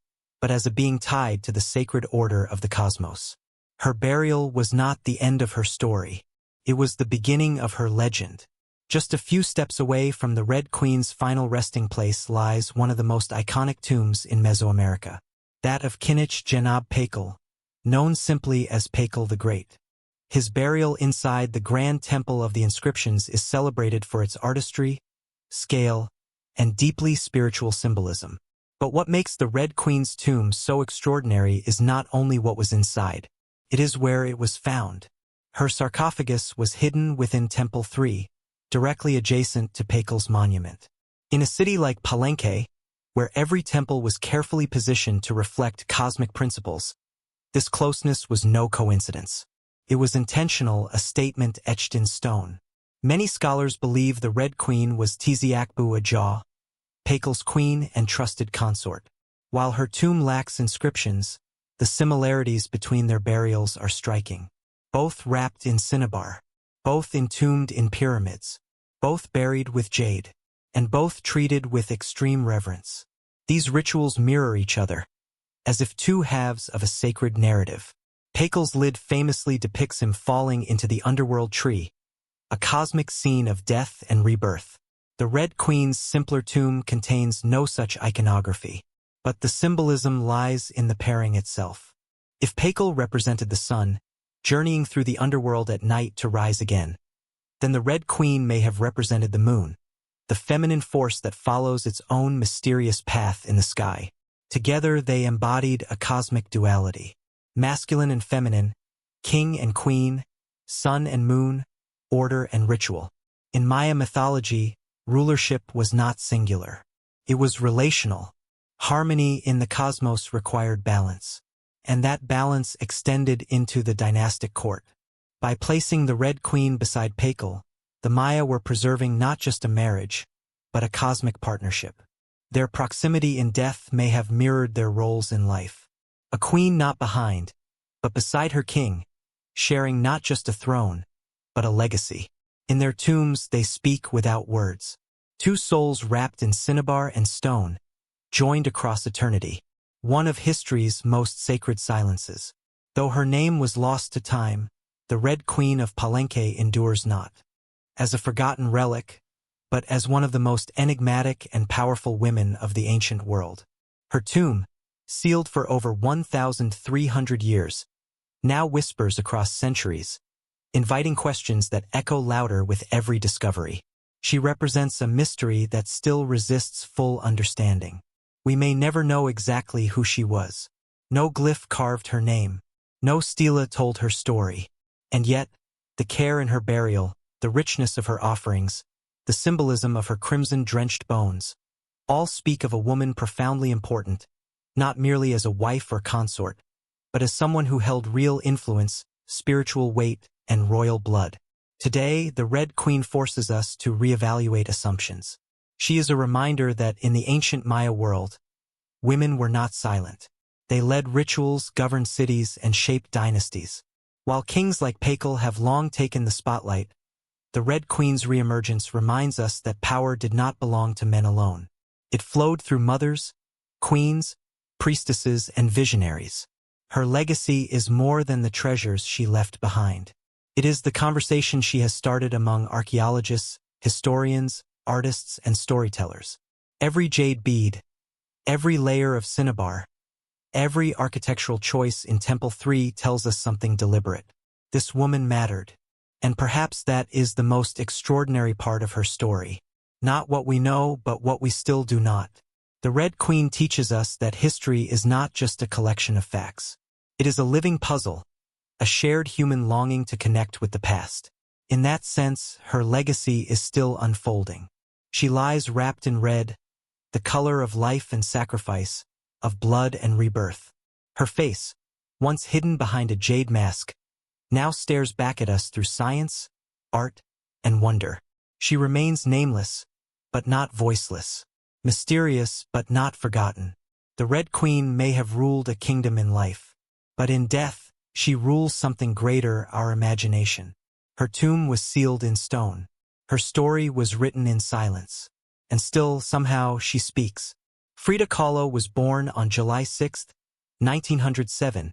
but as a being tied to the sacred order of the cosmos. Her burial was not the end of her story. It was the beginning of her legend. Just a few steps away from the Red Queen's final resting place lies one of the most iconic tombs in Mesoamerica, that of Kinich Genab Pakal, known simply as Pakal the Great. His burial inside the Grand Temple of the Inscriptions is celebrated for its artistry, scale, and deeply spiritual symbolism. But what makes the Red Queen's tomb so extraordinary is not only what was inside. It is where it was found. Her sarcophagus was hidden within Temple 3, directly adjacent to Pakal's monument. In a city like Palenque, where every temple was carefully positioned to reflect cosmic principles, this closeness was no coincidence. It was intentional, a statement etched in stone. Many scholars believe the Red Queen was Tiziakbu Ajah, Pakal's queen and trusted consort. While her tomb lacks inscriptions, the similarities between their burials are striking. Both wrapped in cinnabar, both entombed in pyramids, both buried with jade, and both treated with extreme reverence. These rituals mirror each other, as if two halves of a sacred narrative. Pakal's lid famously depicts him falling into the underworld tree, a cosmic scene of death and rebirth. The Red Queen's simpler tomb contains no such iconography, but the symbolism lies in the pairing itself. If Pakal represented the sun, journeying through the underworld at night to rise again, then the Red Queen may have represented the moon, the feminine force that follows its own mysterious path in the sky. Together they embodied a cosmic duality, masculine and feminine, king and queen, sun and moon, order and ritual. In Maya mythology, rulership was not singular. It was relational. Harmony in the cosmos required balance, and that balance extended into the dynastic court. By placing the Red Queen beside Pakal, the Maya were preserving not just a marriage, but a cosmic partnership. Their proximity in death may have mirrored their roles in life. A queen not behind, but beside her king, sharing not just a throne, but a legacy. In their tombs they speak without words. Two souls wrapped in cinnabar and stone, joined across eternity. One of history's most sacred silences. Though her name was lost to time, the Red Queen of Palenque endures not as a forgotten relic, but as one of the most enigmatic and powerful women of the ancient world. Her tomb, sealed for over 1,300 years, now whispers across centuries, inviting questions that echo louder with every discovery. She represents a mystery that still resists full understanding. We may never know exactly who she was. No glyph carved her name. No stela told her story. And yet, the care in her burial, the richness of her offerings, the symbolism of her crimson-drenched bones, all speak of a woman profoundly important, not merely as a wife or consort, but as someone who held real influence, spiritual weight, and royal blood. Today, the Red Queen forces us to reevaluate assumptions. She is a reminder that in the ancient Maya world, women were not silent. They led rituals, governed cities, and shaped dynasties. While kings like Pakal have long taken the spotlight, the Red Queen's reemergence reminds us that power did not belong to men alone. It flowed through mothers, queens, priestesses, and visionaries. Her legacy is more than the treasures she left behind. It is the conversation she has started among archaeologists, historians, artists, and storytellers. Every jade bead, every layer of cinnabar, every architectural choice in Temple 3 tells us something deliberate. This woman mattered. And perhaps that is the most extraordinary part of her story. Not what we know, but what we still do not. The Red Queen teaches us that history is not just a collection of facts. It is a living puzzle, a shared human longing to connect with the past. In that sense, her legacy is still unfolding. She lies wrapped in red, the color of life and sacrifice, of blood and rebirth. Her face, once hidden behind a jade mask, now stares back at us through science, art, and wonder. She remains nameless, but not voiceless. Mysterious, but not forgotten. The Red Queen may have ruled a kingdom in life, but in death, she rules something greater, our imagination. Her tomb was sealed in stone. Her story was written in silence. And still, somehow, she speaks, Frida Kahlo was born on July 6, 1907,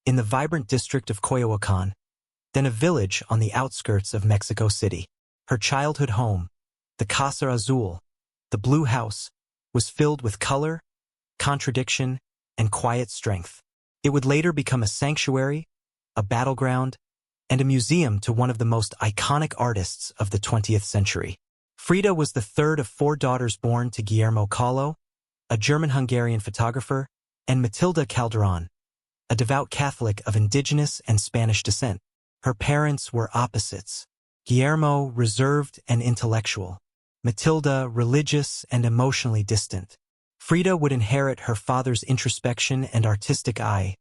in the vibrant district of Coyoacán, then a village on the outskirts of Mexico City. Her childhood home, the Casa Azul, the Blue House, was filled with color, contradiction, and quiet strength. It would later become a sanctuary, a battleground, and a museum to one of the most iconic artists of the 20th century. Frida was the third of 4 daughters born to Guillermo Kahlo, a German-Hungarian photographer, and Matilda Calderon, a devout Catholic of indigenous and Spanish descent. Her parents were opposites. Guillermo, reserved and intellectual. Matilda, religious and emotionally distant. Frida would inherit her father's introspection and artistic eye,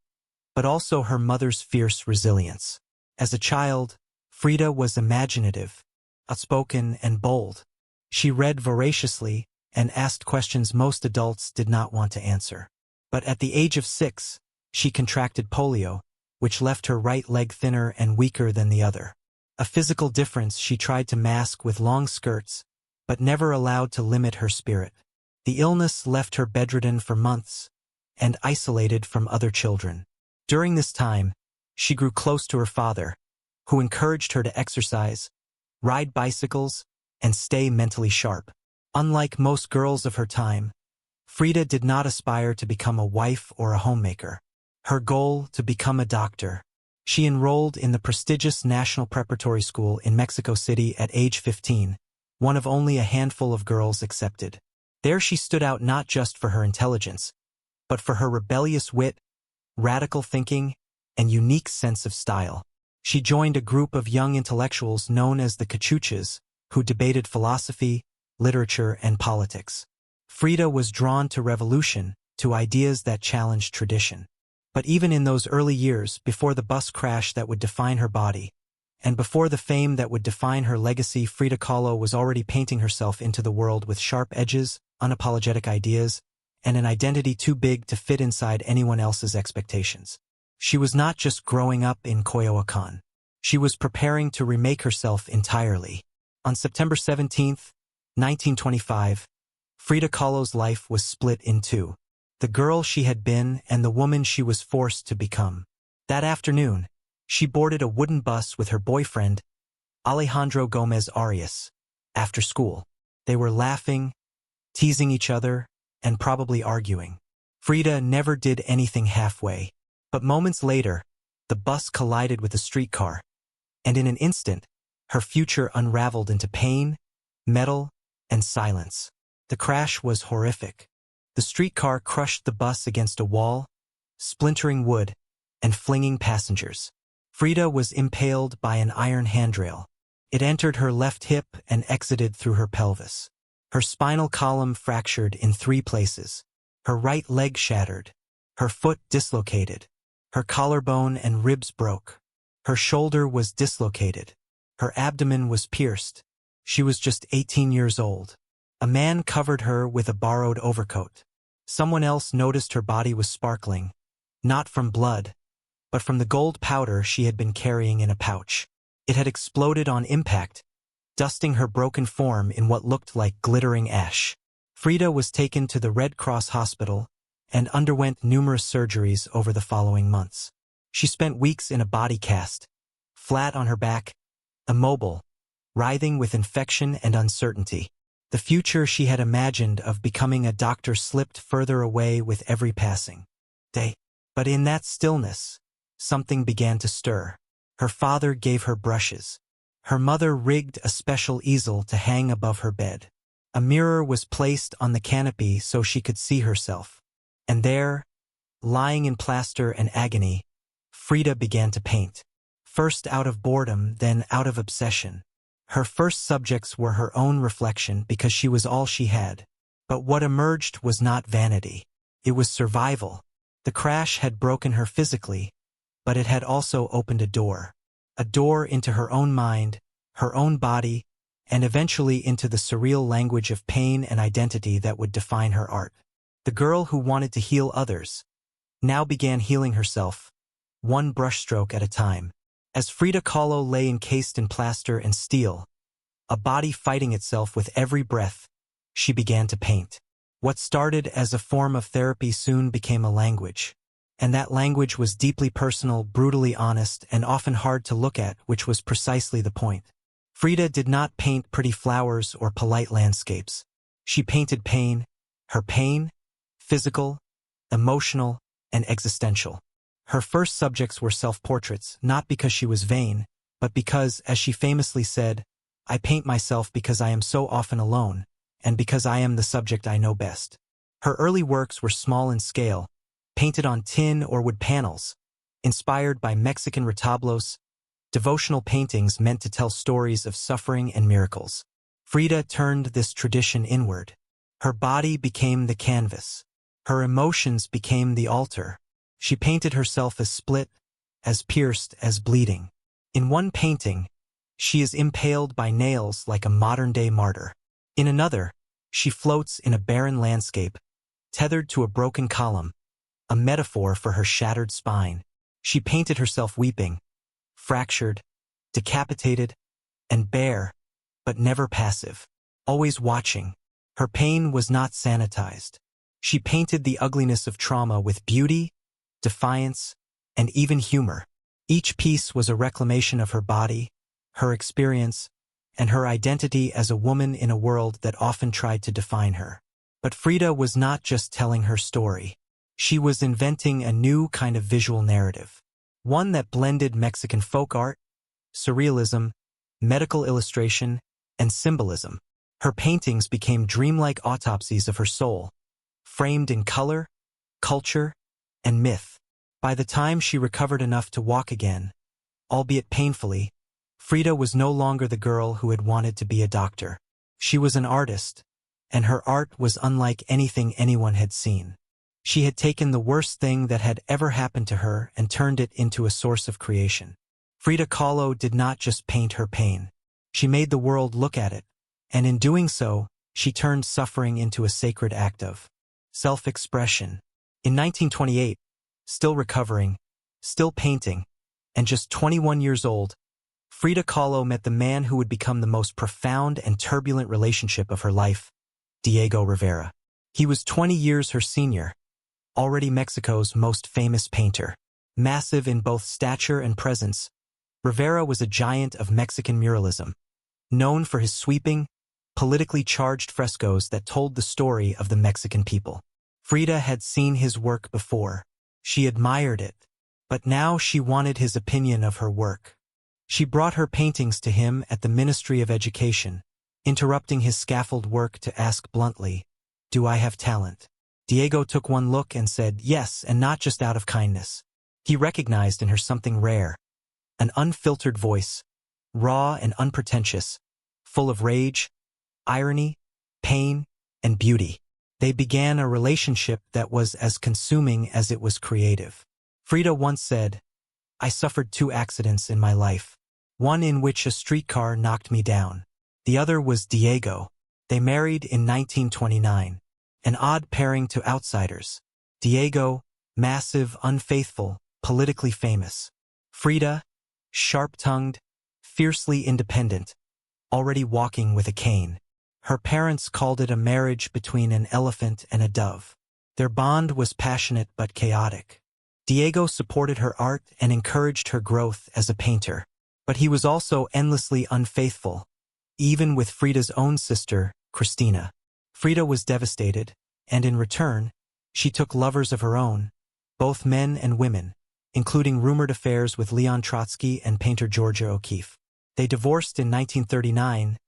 but also her mother's fierce resilience. As a child, Frida was imaginative, outspoken, and bold. She read voraciously and asked questions most adults did not want to answer. But at the age of 6, she contracted polio, which left her right leg thinner and weaker than the other. A physical difference she tried to mask with long skirts, but never allowed to limit her spirit. The illness left her bedridden for months and isolated from other children. During this time, she grew close to her father, who encouraged her to exercise, ride bicycles, and stay mentally sharp. Unlike most girls of her time, Frida did not aspire to become a wife or a homemaker. Her goal, to become a doctor. She enrolled in the prestigious National Preparatory School in Mexico City at age 15, one of only a handful of girls accepted. There she stood out not just for her intelligence, but for her rebellious wit, radical thinking, and unique sense of style. She joined a group of young intellectuals known as the Cachuchas, who debated philosophy, literature, and politics. Frida was drawn to revolution, to ideas that challenged tradition. But even in those early years, before the bus crash that would define her body, and before the fame that would define her legacy, Frida Kahlo was already painting herself into the world with sharp edges, unapologetic ideas, and an identity too big to fit inside anyone else's expectations. She was not just growing up in Coyoacán. She was preparing to remake herself entirely. On September 17, 1925, Frida Kahlo's life was split in two. The girl she had been and the woman she was forced to become. That afternoon, she boarded a wooden bus with her boyfriend, Alejandro Gomez Arias. After school, they were laughing, teasing each other, and probably arguing. Frida never did anything halfway. But moments later, the bus collided with a streetcar, and in an instant, her future unraveled into pain, metal, and silence. The crash was horrific. The streetcar crushed the bus against a wall, splintering wood, and flinging passengers. Frida was impaled by an iron handrail. It entered her left hip and exited through her pelvis. Her spinal column fractured in 3 places. Her right leg shattered. Her foot dislocated. Her collarbone and ribs broke. Her shoulder was dislocated. Her abdomen was pierced. She was just 18 years old. A man covered her with a borrowed overcoat. Someone else noticed her body was sparkling, not from blood, but from the gold powder she had been carrying in a pouch. It had exploded on impact, dusting her broken form in what looked like glittering ash. Frida was taken to the Red Cross hospital and underwent numerous surgeries over the following months. She spent weeks in a body cast, flat on her back, immobile, writhing with infection and uncertainty. The future she had imagined of becoming a doctor slipped further away with every passing day. But in that stillness, something began to stir. Her father gave her brushes. Her mother rigged a special easel to hang above her bed. A mirror was placed on the canopy so she could see herself. And there, lying in plaster and agony, Frida began to paint. First out of boredom, then out of obsession. Her first subjects were her own reflection because she was all she had. But what emerged was not vanity. It was survival. The crash had broken her physically, but it had also opened a door into her own mind, her own body, and eventually into the surreal language of pain and identity that would define her art. The girl who wanted to heal others now began healing herself, one brushstroke at a time. As Frida Kahlo lay encased in plaster and steel, a body fighting itself with every breath, she began to paint. What started as a form of therapy soon became a language. And that language was deeply personal, brutally honest, and often hard to look at, which was precisely the point. Frida did not paint pretty flowers or polite landscapes. She painted pain, her pain, physical, emotional, and existential. Her first subjects were self-portraits, not because she was vain, but because, as she famously said, "I paint myself because I am so often alone, and because I am the subject I know best." Her early works were small in scale, painted on tin or wood panels, inspired by Mexican retablos, devotional paintings meant to tell stories of suffering and miracles. Frida turned this tradition inward. Her body became the canvas. Her emotions became the altar. She painted herself as split, as pierced, as bleeding. In one painting, she is impaled by nails like a modern-day martyr. In another, she floats in a barren landscape, tethered to a broken column, a metaphor for her shattered spine. She painted herself weeping, fractured, decapitated, and bare, but never passive, always watching. Her pain was not sanitized. She painted the ugliness of trauma with beauty, defiance, and even humor. Each piece was a reclamation of her body, her experience, and her identity as a woman in a world that often tried to define her. But Frida was not just telling her story. She was inventing a new kind of visual narrative, one that blended Mexican folk art, surrealism, medical illustration, and symbolism. Her paintings became dreamlike autopsies of her soul, framed in color, culture, and myth. By the time she recovered enough to walk again, albeit painfully, Frida was no longer the girl who had wanted to be a doctor. She was an artist, and her art was unlike anything anyone had seen. She had taken the worst thing that had ever happened to her and turned it into a source of creation. Frida Kahlo did not just paint her pain. She made the world look at it, and in doing so, she turned suffering into a sacred act of self-expression. In 1928, still recovering, still painting, and just 21 years old, Frida Kahlo met the man who would become the most profound and turbulent relationship of her life, Diego Rivera. He was 20 years her senior, already Mexico's most famous painter. Massive in both stature and presence, Rivera was a giant of Mexican muralism, known for his sweeping, politically charged frescoes that told the story of the Mexican people. Frida had seen his work before. She admired it, but now she wanted his opinion of her work. She brought her paintings to him at the Ministry of Education, interrupting his scaffold work to ask bluntly, "Do I have talent?" Diego took one look and said yes, and not just out of kindness. He recognized in her something rare, an unfiltered voice, raw and unpretentious, full of rage, irony, pain, and beauty. They began a relationship that was as consuming as it was creative. Frida once said, "I suffered 2 accidents in my life, one in which a streetcar knocked me down. The other was Diego." They married in 1929, an odd pairing to outsiders. Diego, massive, unfaithful, politically famous. Frida, sharp-tongued, fiercely independent, already walking with a cane. Her parents called it a marriage between an elephant and a dove. Their bond was passionate but chaotic. Diego supported her art and encouraged her growth as a painter. But he was also endlessly unfaithful, even with Frida's own sister, Cristina. Frida was devastated, and in return, she took lovers of her own, both men and women, including rumored affairs with Leon Trotsky and painter Georgia O'Keeffe. They divorced in 1939,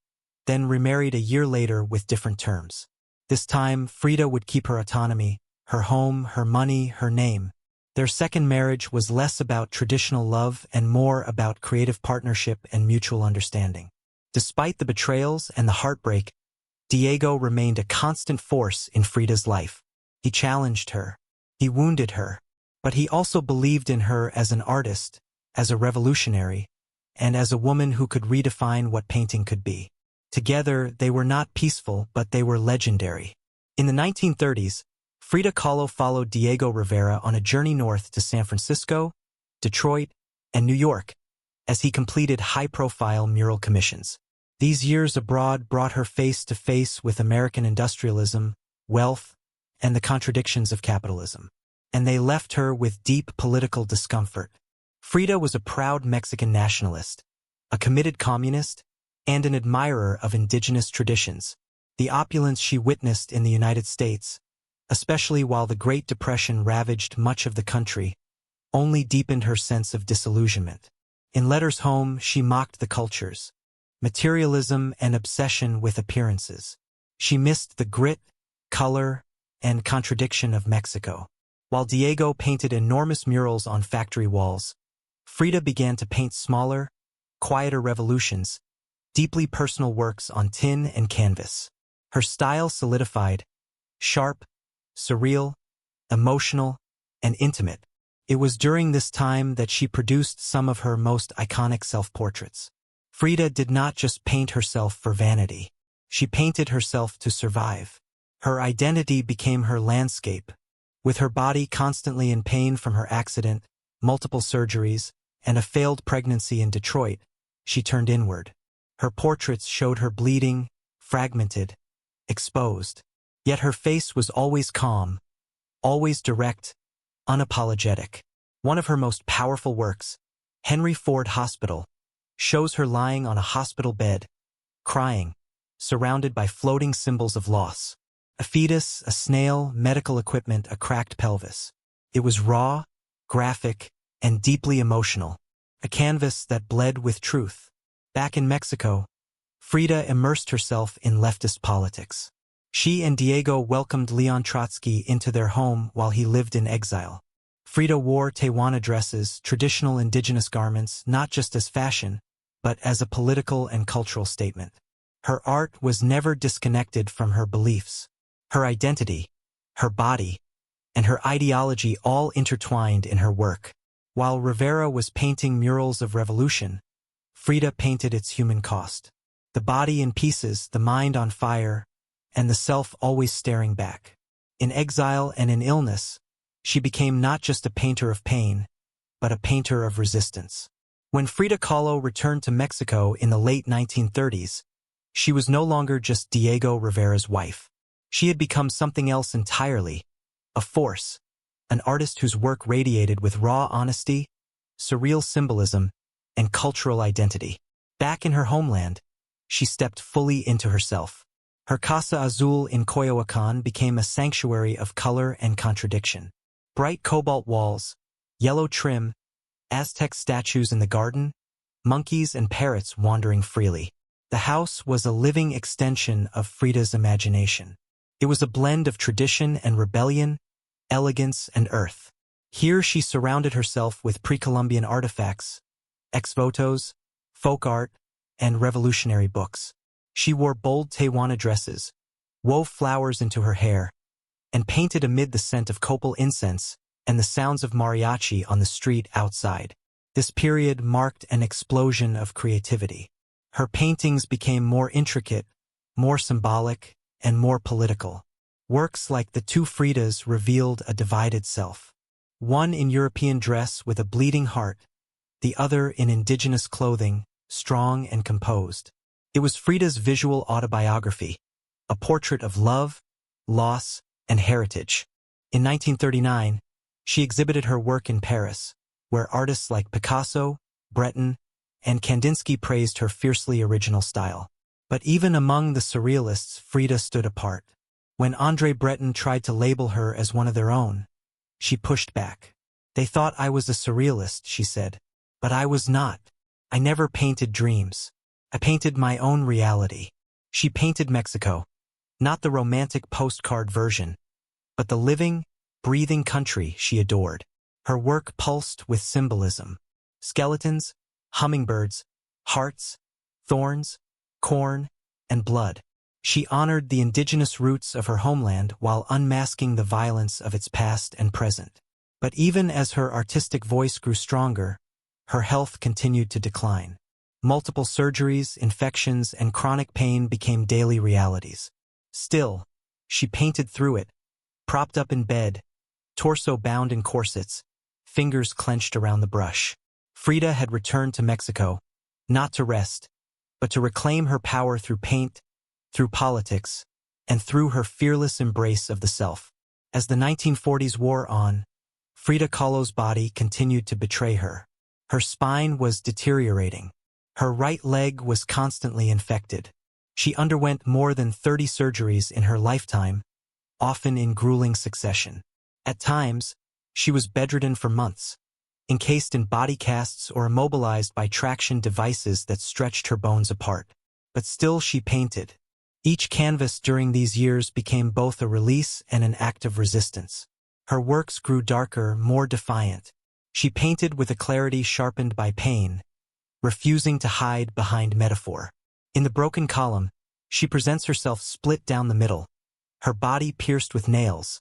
then remarried a year later with different terms. This time, Frida would keep her autonomy, her home, her money, her name. Their second marriage was less about traditional love and more about creative partnership and mutual understanding. Despite the betrayals and the heartbreak, Diego remained a constant force in Frida's life. He challenged her. He wounded her. But he also believed in her as an artist, as a revolutionary, and as a woman who could redefine what painting could be. Together, they were not peaceful, but they were legendary. In the 1930s, Frida Kahlo followed Diego Rivera on a journey north to San Francisco, Detroit, and New York, as he completed high-profile mural commissions. These years abroad brought her face to face with American industrialism, wealth, and the contradictions of capitalism. And they left her with deep political discomfort. Frida was a proud Mexican nationalist, a committed communist, and an admirer of indigenous traditions. The opulence she witnessed in the United States, especially while the Great Depression ravaged much of the country, only deepened her sense of disillusionment. In letters home, she mocked the cultures, materialism, and obsession with appearances. She missed the grit, color, and contradiction of Mexico. While Diego painted enormous murals on factory walls, Frida began to paint smaller, quieter revolutions, deeply personal works on tin and canvas. Her style solidified, sharp, surreal, emotional, and intimate. It was during this time that she produced some of her most iconic self-portraits. Frida did not just paint herself for vanity. She painted herself to survive. Her identity became her landscape. With her body constantly in pain from her accident, multiple surgeries, and a failed pregnancy in Detroit, she turned inward. Her portraits showed her bleeding, fragmented, exposed. Yet her face was always calm, always direct, unapologetic. One of her most powerful works, Henry Ford Hospital, shows her lying on a hospital bed, crying, surrounded by floating symbols of loss. A fetus, a snail, medical equipment, a cracked pelvis. It was raw, graphic, and deeply emotional, a canvas that bled with truth. Back in Mexico, Frida immersed herself in leftist politics. She and Diego welcomed Leon Trotsky into their home while he lived in exile. Frida wore Tehuana dresses, traditional indigenous garments, not just as fashion, but as a political and cultural statement. Her art was never disconnected from her beliefs. Her identity, her body, and her ideology all intertwined in her work. While Rivera was painting murals of revolution, Frida painted its human cost. The body in pieces, the mind on fire, and the self always staring back. In exile and in illness, she became not just a painter of pain, but a painter of resistance. When Frida Kahlo returned to Mexico in the late 1930s, she was no longer just Diego Rivera's wife. She had become something else entirely, a force, an artist whose work radiated with raw honesty, surreal symbolism, and cultural identity. Back in her homeland, she stepped fully into herself. Her Casa Azul in Coyoacán became a sanctuary of color and contradiction. Bright cobalt walls, yellow trim, Aztec statues in the garden, monkeys and parrots wandering freely. The house was a living extension of Frida's imagination. It was a blend of tradition and rebellion, elegance and earth. Here she surrounded herself with pre-Columbian artifacts, ex-votos, folk art, and revolutionary books. She wore bold Tehuana dresses, wove flowers into her hair, and painted amid the scent of copal incense and the sounds of mariachi on the street outside. This period marked an explosion of creativity. Her paintings became more intricate, more symbolic, and more political. Works like the two Fridas revealed a divided self. One in European dress with a bleeding heart, the other in indigenous clothing, strong and composed. It was Frida's visual autobiography, a portrait of love, loss, and heritage. In 1939, she exhibited her work in Paris, where artists like Picasso, Breton, and Kandinsky praised her fiercely original style. But even among the surrealists, Frida stood apart. When André Breton tried to label her as one of their own, she pushed back. They thought I was a surrealist, she said. But I was not. I never painted dreams. I painted my own reality. She painted Mexico, not the romantic postcard version, but the living, breathing country she adored. Her work pulsed with symbolism. Skeletons, hummingbirds, hearts, thorns, corn, and blood. She honored the indigenous roots of her homeland while unmasking the violence of its past and present. But even as her artistic voice grew stronger, her health continued to decline. Multiple surgeries, infections, and chronic pain became daily realities. Still, she painted through it, propped up in bed, torso bound in corsets, fingers clenched around the brush. Frida had returned to Mexico, not to rest, but to reclaim her power through paint, through politics, and through her fearless embrace of the self. As the 1940s wore on, Frida Kahlo's body continued to betray her. Her spine was deteriorating. Her right leg was constantly infected. She underwent more than 30 surgeries in her lifetime, often in grueling succession. At times, she was bedridden for months, encased in body casts or immobilized by traction devices that stretched her bones apart. But still she painted. Each canvas during these years became both a release and an act of resistance. Her works grew darker, more defiant. She painted with a clarity sharpened by pain, refusing to hide behind metaphor. In the broken column, she presents herself split down the middle, her body pierced with nails,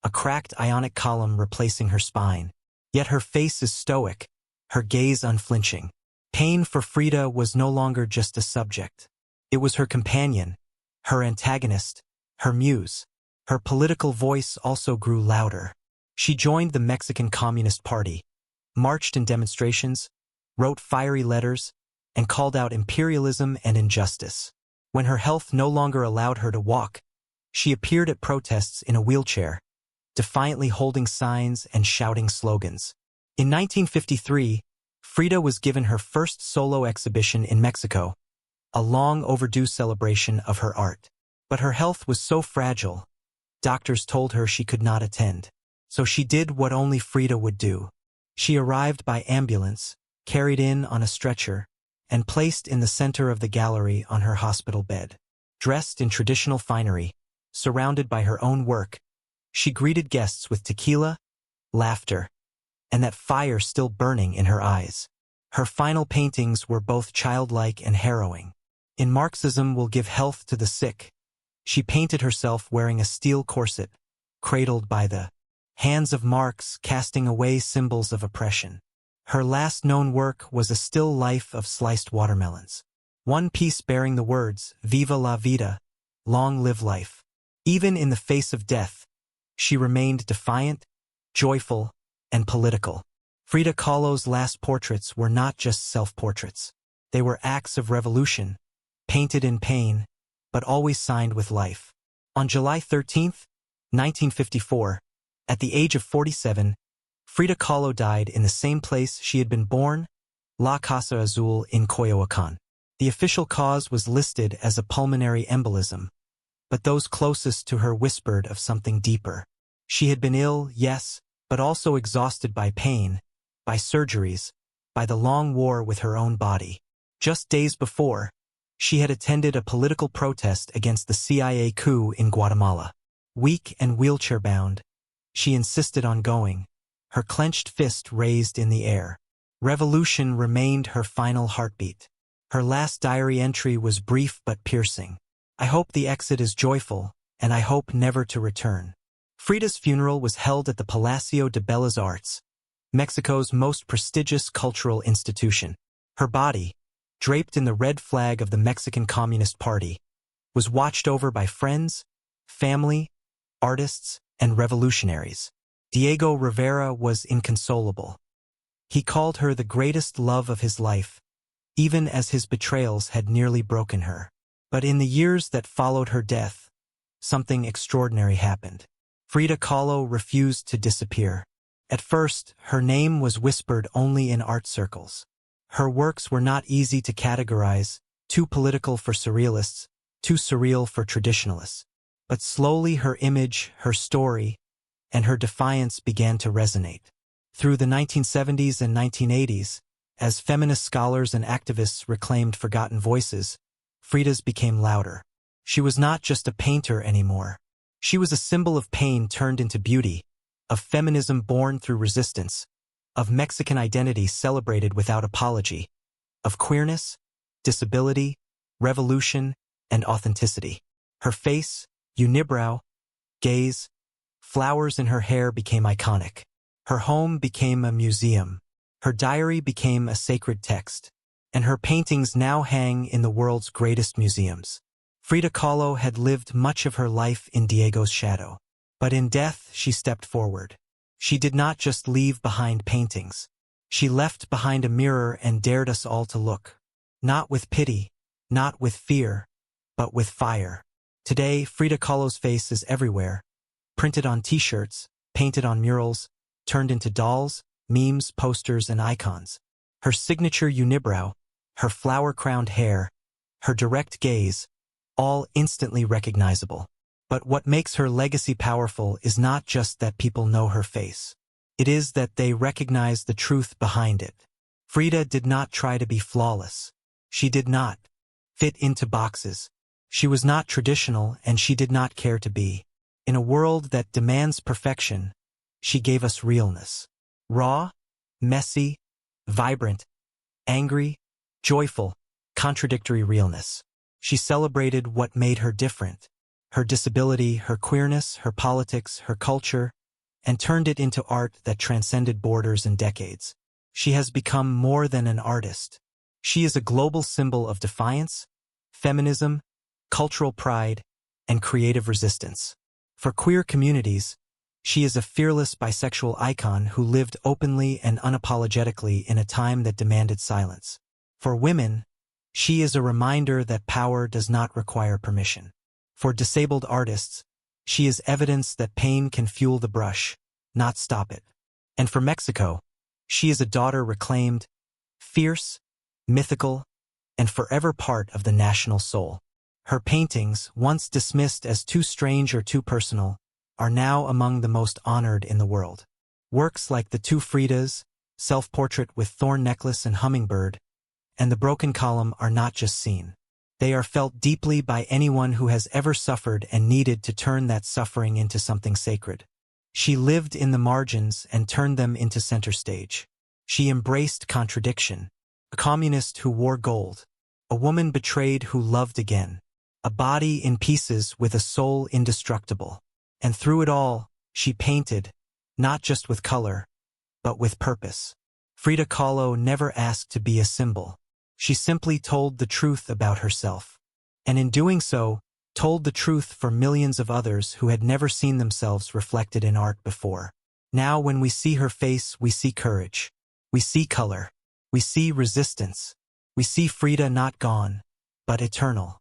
a cracked ionic column replacing her spine. Yet her face is stoic, her gaze unflinching. Pain for Frida was no longer just a subject. It was her companion, her antagonist, her muse. Her political voice also grew louder. She joined the Mexican Communist Party, marched in demonstrations, wrote fiery letters, and called out imperialism and injustice. When her health no longer allowed her to walk, she appeared at protests in a wheelchair, defiantly holding signs and shouting slogans. In 1953, Frida was given her first solo exhibition in Mexico, a long overdue celebration of her art. But her health was so fragile, doctors told her she could not attend. So she did what only Frida would do. She arrived by ambulance, carried in on a stretcher, and placed in the center of the gallery on her hospital bed. Dressed in traditional finery, surrounded by her own work, she greeted guests with tequila, laughter, and that fire still burning in her eyes. Her final paintings were both childlike and harrowing. In Marxism Will Give Health to the Sick, she painted herself wearing a steel corset, cradled by the hands of Marx, casting away symbols of oppression. Her last known work was a still life of sliced watermelons, one piece bearing the words, "Viva la vida," long live life. Even in the face of death, she remained defiant, joyful, and political. Frida Kahlo's last portraits were not just self-portraits. They were acts of revolution, painted in pain, but always signed with life. On July 13, 1954, at the age of 47, Frida Kahlo died in the same place she had been born, La Casa Azul in Coyoacán. The official cause was listed as a pulmonary embolism, but those closest to her whispered of something deeper. She had been ill, yes, but also exhausted by pain, by surgeries, by the long war with her own body. Just days before, she had attended a political protest against the CIA coup in Guatemala. Weak and wheelchair-bound, she insisted on going, her clenched fist raised in the air. Revolution remained her final heartbeat. Her last diary entry was brief but piercing. "I hope the exit is joyful, and I hope never to return." Frida's funeral was held at the Palacio de Bellas Artes, Mexico's most prestigious cultural institution. Her body, draped in the red flag of the Mexican Communist Party, was watched over by friends, family, artists, and revolutionaries. Diego Rivera was inconsolable. He called her the greatest love of his life, even as his betrayals had nearly broken her. But in the years that followed her death, something extraordinary happened. Frida Kahlo refused to disappear. At first, her name was whispered only in art circles. Her works were not easy to categorize, too political for surrealists, too surreal for traditionalists. But slowly her image, her story, and her defiance began to resonate. Through the 1970s and 1980s, as feminist scholars and activists reclaimed forgotten voices, Frida's became louder. She was not just a painter anymore. She was a symbol of pain turned into beauty, of feminism born through resistance, of Mexican identity celebrated without apology, of queerness, disability, revolution, and authenticity. Her face, unibrow, gaze, flowers in her hair became iconic. Her home became a museum. Her diary became a sacred text. And her paintings now hang in the world's greatest museums. Frida Kahlo had lived much of her life in Diego's shadow. But in death, she stepped forward. She did not just leave behind paintings. She left behind a mirror and dared us all to look. Not with pity, not with fear, but with fire. Today, Frida Kahlo's face is everywhere, printed on t-shirts, painted on murals, turned into dolls, memes, posters, and icons. Her signature unibrow, her flower-crowned hair, her direct gaze, all instantly recognizable. But what makes her legacy powerful is not just that people know her face. It is that they recognize the truth behind it. Frida did not try to be flawless. She did not fit into boxes. She was not traditional, and she did not care to be. In a world that demands perfection, she gave us realness. Raw, messy, vibrant, angry, joyful, contradictory realness. She celebrated what made her different, her disability, her queerness, her politics, her culture, and turned it into art that transcended borders and decades. She has become more than an artist. She is a global symbol of defiance, feminism, cultural pride, and creative resistance. For queer communities, she is a fearless bisexual icon who lived openly and unapologetically in a time that demanded silence. For women, she is a reminder that power does not require permission. For disabled artists, she is evidence that pain can fuel the brush, not stop it. And for Mexico, she is a daughter reclaimed, fierce, mythical, and forever part of the national soul. Her paintings, once dismissed as too strange or too personal, are now among the most honored in the world. Works like the two Fridas, self-portrait with thorn necklace and hummingbird, and the broken column are not just seen. They are felt deeply by anyone who has ever suffered and needed to turn that suffering into something sacred. She lived in the margins and turned them into center stage. She embraced contradiction. A communist who wore gold. A woman betrayed who loved again. A body in pieces with a soul indestructible. And through it all, she painted, not just with color, but with purpose. Frida Kahlo never asked to be a symbol. She simply told the truth about herself. And in doing so, told the truth for millions of others who had never seen themselves reflected in art before. Now when we see her face, we see courage. We see color. We see resistance. We see Frida not gone, but eternal.